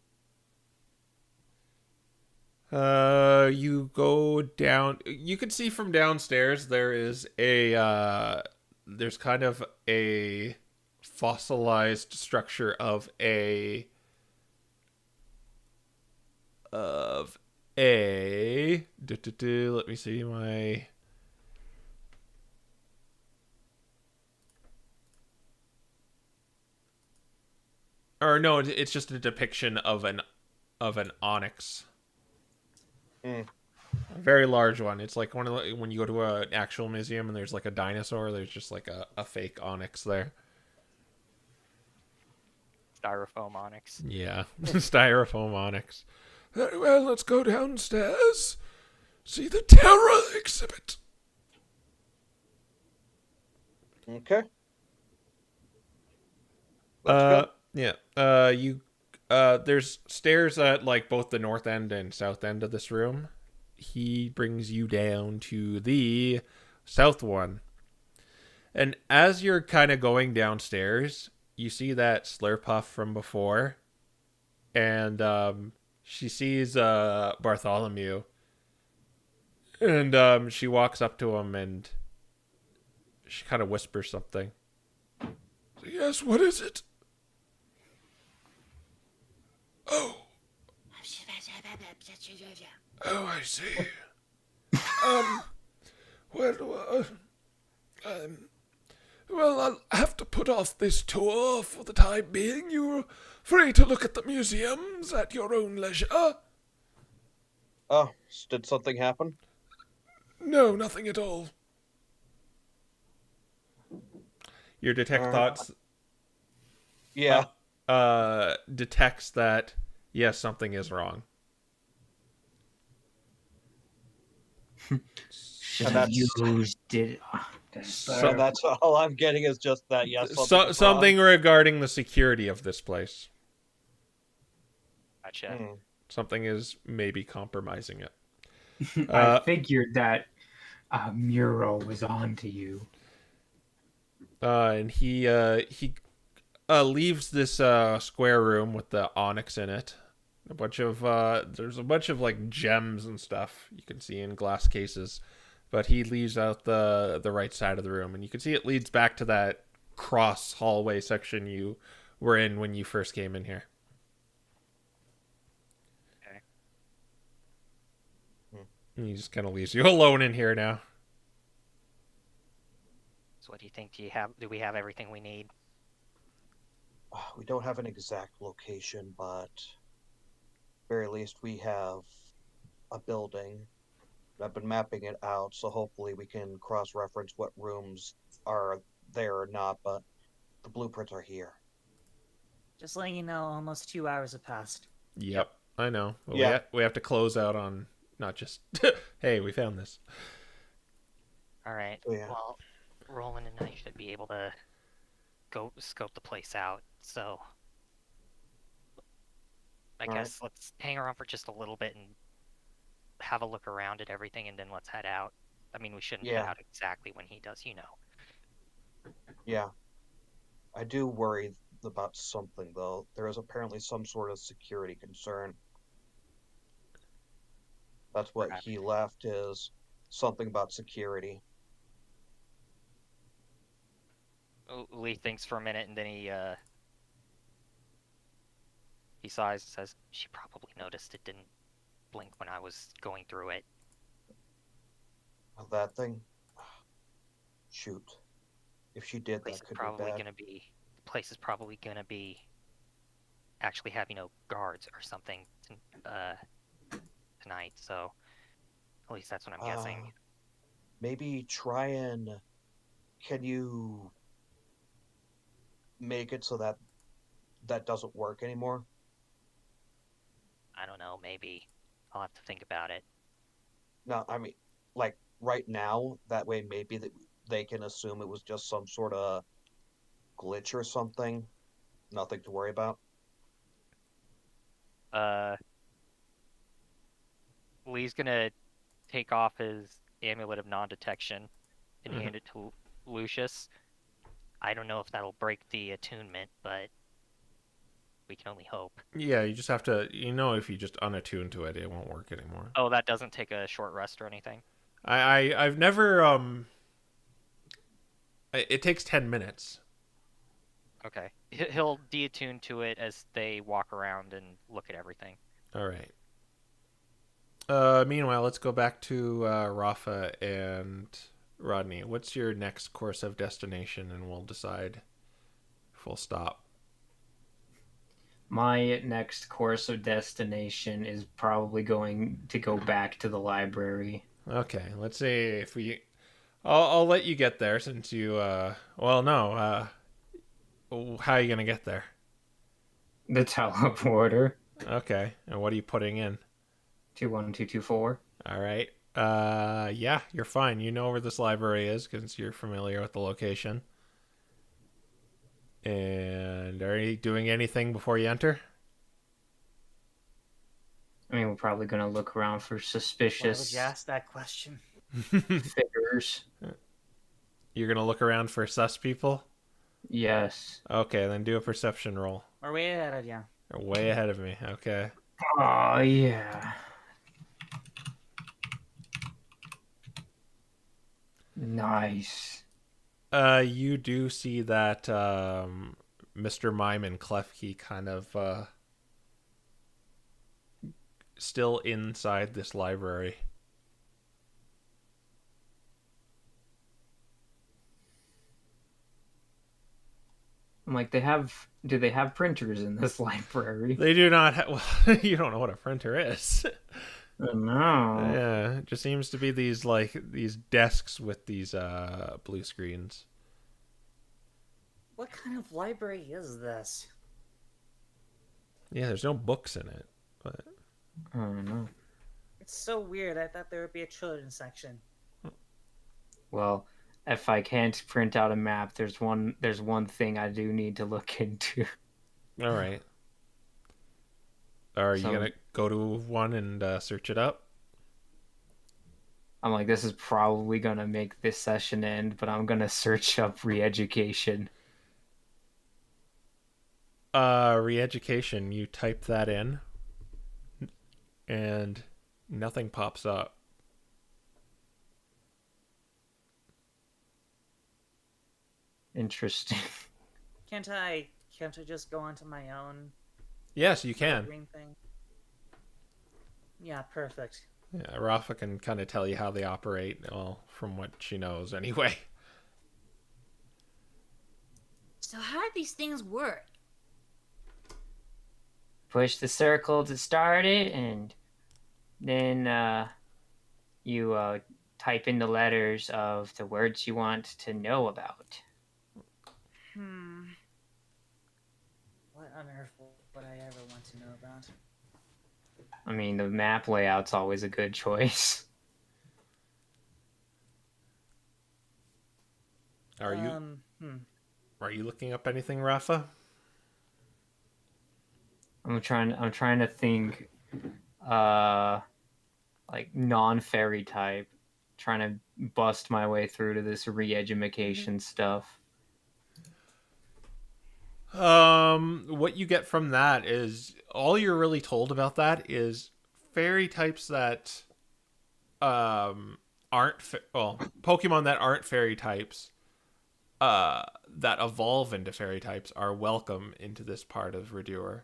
You go down. You can see from downstairs there is there's kind of a fossilized structure of a let me see my or no, it's just a depiction of an onyx. Mm. A very large one. It's like one of the, when you go to an actual museum and there's like a dinosaur, there's just like a fake onyx there. Styrofoam onyx. Yeah, styrofoam onyx. Very well, let's go downstairs. See the terror exhibit. Okay. Let's go. Yeah. There's stairs at like both the north end and south end of this room. He brings you down to the south one. And as you're kind of going downstairs, you see that Slurpuff from before. And she sees Bartholomew. And she walks up to him and she kind of whispers something. Yes, what is it? Oh. Oh, I see. Well, I'll have to put off this tour for the time being. You're free to look at the museums at your own leisure. Oh, did something happen? No, nothing at all. Your detect thoughts Yeah. detects that yes, something is wrong. Should have used it. So that's all I'm getting is just that, yes, Something regarding the security of this place. Gotcha. Something is maybe compromising it. I figured that Mural was on to you. And he leaves this square room with the onyx in it. There's a bunch of like gems and stuff you can see in glass cases, but he leaves out the right side of the room, and you can see it leads back to that cross hallway section you were in when you first came in here. Okay. And he just kind of leaves you alone in here now. So what do you think? Do we have everything we need? We don't have an exact location, but very least we have a building. I've been mapping it out, so hopefully we can cross-reference what rooms are there or not, but the blueprints are here. Just letting you know, almost 2 hours have passed. Yep, I know. Well, Yeah. we have to close out on not just, hey, we found this. All right. Oh, yeah. Well, Roland and I should be able to go scope the place out. So I All guess let's hang around for just a little bit and have a look around at everything, and then let's head out. I mean, we shouldn't head Yeah. out exactly when he does, you know. Yeah. I do worry about something, though. There is apparently some sort of security concern. That's what Perhaps. he left, is something about security. Lee thinks for a minute, and then he sighs and says, "She probably noticed it didn't blink when I was going through it." That thing? Shoot. If she did, Place that is could probably be bad. gonna be. Place is probably gonna be. Actually, have guards or something tonight. So, at least that's what I'm guessing. Maybe try and can you make it so that that doesn't work anymore? I don't know, maybe. I'll have to think about it. No, I mean, like right now, that way maybe that they can assume it was just some sort of glitch or something. Nothing to worry about. Lee's gonna take off his amulet of non-detection and hand it to Lucius. I don't know if that'll break the attunement, but we can only hope. Yeah, you just have to. If you just unattune to it, it won't work anymore. Oh, that doesn't take a short rest or anything? I've never It takes 10 minutes. Okay. He'll deattune to it as they walk around and look at everything. All right. Meanwhile, let's go back to Raffa and Rodney. What's your next course of destination, and we'll decide if we'll stop. My next course of destination is probably going to go back to the library. Okay, let's see if we. I'll let you get there since you. Well, no. How are you gonna get there? The teleporter. Okay, and what are you putting in? 21224. All right. Yeah, you're fine. You know where this library is because you're familiar with the location. And are you doing anything before you enter? I mean, we're probably going to look around for Why would suspicious you ask that question? figures. You're gonna look around for sus people? Yes. Okay, then do a perception roll. We're way ahead of you. You're way ahead of me. Okay. Oh, yeah. Nice. You do see that Mr. Mime and Klefki kind of still inside this library. I'm like, do they have printers in this library? They do not well, you don't know what a printer is. Oh, no. Yeah, it just seems to be these desks with these blue screens. What kind of library is this? Yeah, there's no books in it, but I don't know. It's so weird. I thought there would be a children's section. Well, if I can't print out a map, there's one thing I do need to look into. all right. Are you gonna go to one and search it up? I'm like, this is probably gonna make this session end, but I'm gonna search up re-education. Re-education, you type that in and nothing pops up. Interesting. Can't I just go onto my own Yes, you can. green thing? Yeah, perfect. Yeah, Rafa can kind of tell you how they operate, well, from what she knows anyway. So how do these things work? Push the circle to start it, and then you type in the letters of the words you want to know about. What on earth would I ever want to know about? I mean, the map layout's always a good choice. Are you looking up anything, Rafa? I'm trying to think like non-fairy type, trying to bust my way through to this re-education stuff. What you get from that is all you're really told about that is fairy types that aren't Pokemon that aren't fairy types that evolve into fairy types are welcome into this part of Redour.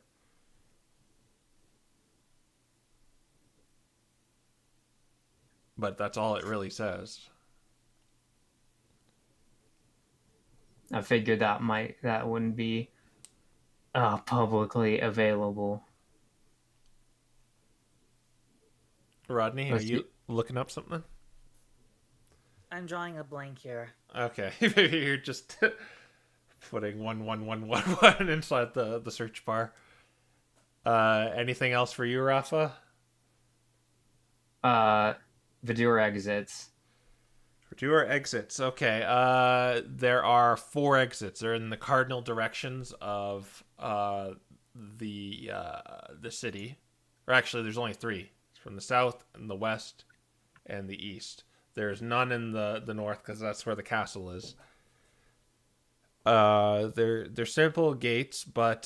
But that's all it really says. I figured that wouldn't be publicly available. Rodney, are you looking up something? I'm drawing a blank here. Okay, you're just putting 11111 inside the search bar. Anything else for you, Raffa? Vidur exits. Vidur exits. Okay. There are 4 exits. They're in the cardinal directions of the city. Or actually, there's only 3. It's from the south and the west and the east. There's none in the north because that's where the castle is. They're simple gates, but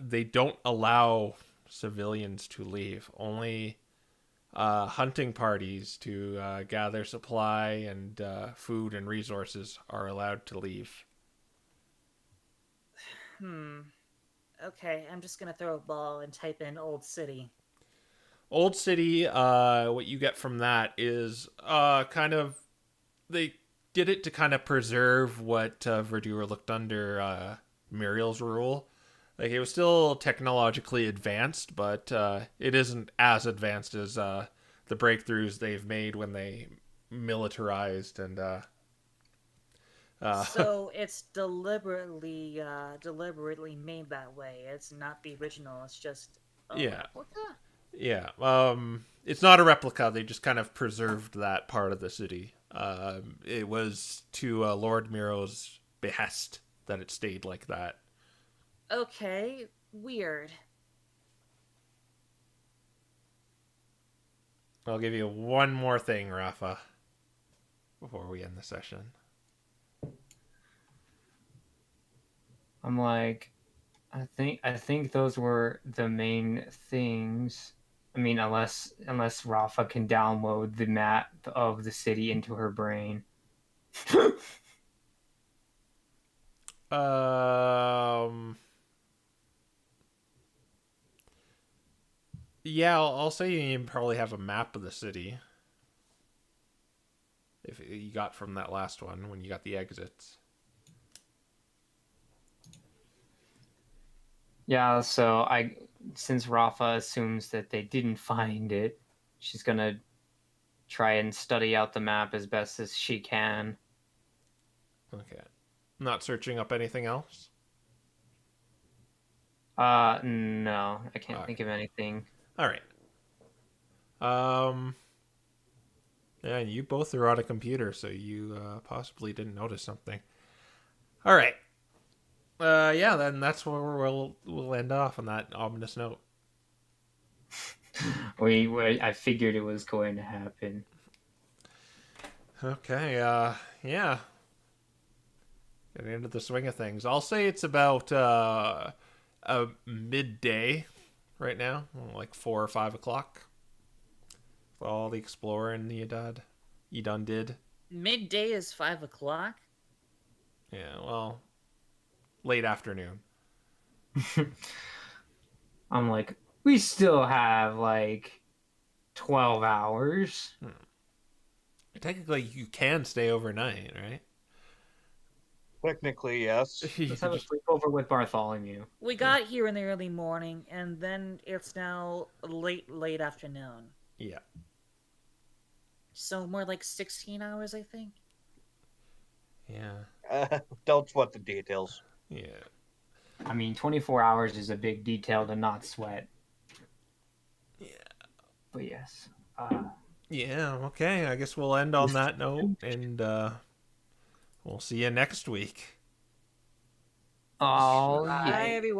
they don't allow civilians to leave. Only hunting parties to gather supply and food and resources are allowed to leave. Okay, I'm just gonna throw a ball and type in Old City. Old City, what you get from that is kind of... They did it to kind of preserve what Verdure looked under Muriel's rule. Like, it was still technologically advanced, but it isn't as advanced as the breakthroughs they've made when they militarized and... So it's deliberately made that way. It's not the original. It's just a Yeah. replica? Yeah, it's not a replica. They just kind of preserved that part of the city. It was to Lord Miro's behest that it stayed like that. Okay, weird. I'll give you one more thing, Raffa, before we end the session. I'm like, I think those were the main things. I mean, unless Raffa can download the map of the city into her brain. Yeah, I'll say you probably have a map of the city. If you got from that last one when you got the exits. Yeah, so since Raffa assumes that they didn't find it, she's gonna try and study out the map as best as she can. Okay. Not searching up anything else? No, I can't think of anything. All right. Yeah, you both are on a computer, so you possibly didn't notice something. All right. Yeah, then that's where we'll end off on that ominous note. I figured it was going to happen. Okay, yeah. Getting into the swing of things. I'll say it's about a midday right now, like 4 or 5 o'clock. With all the exploring you done did. Midday is 5 o'clock? Yeah, well, late afternoon. I'm like, we still have like 12 hours. Technically, you can stay overnight, right? Technically, yes. Let's have a sleepover with Bartholomew. We got here in the early morning, and then it's now late afternoon. Yeah. So more like 16 hours, I think. Yeah. Don't sweat the details. Yeah. I mean, 24 hours is a big detail to not sweat. Yeah. But yes. Yeah, okay. I guess we'll end on that note, and we'll see you next week. Oh, Bye, yeah. everyone.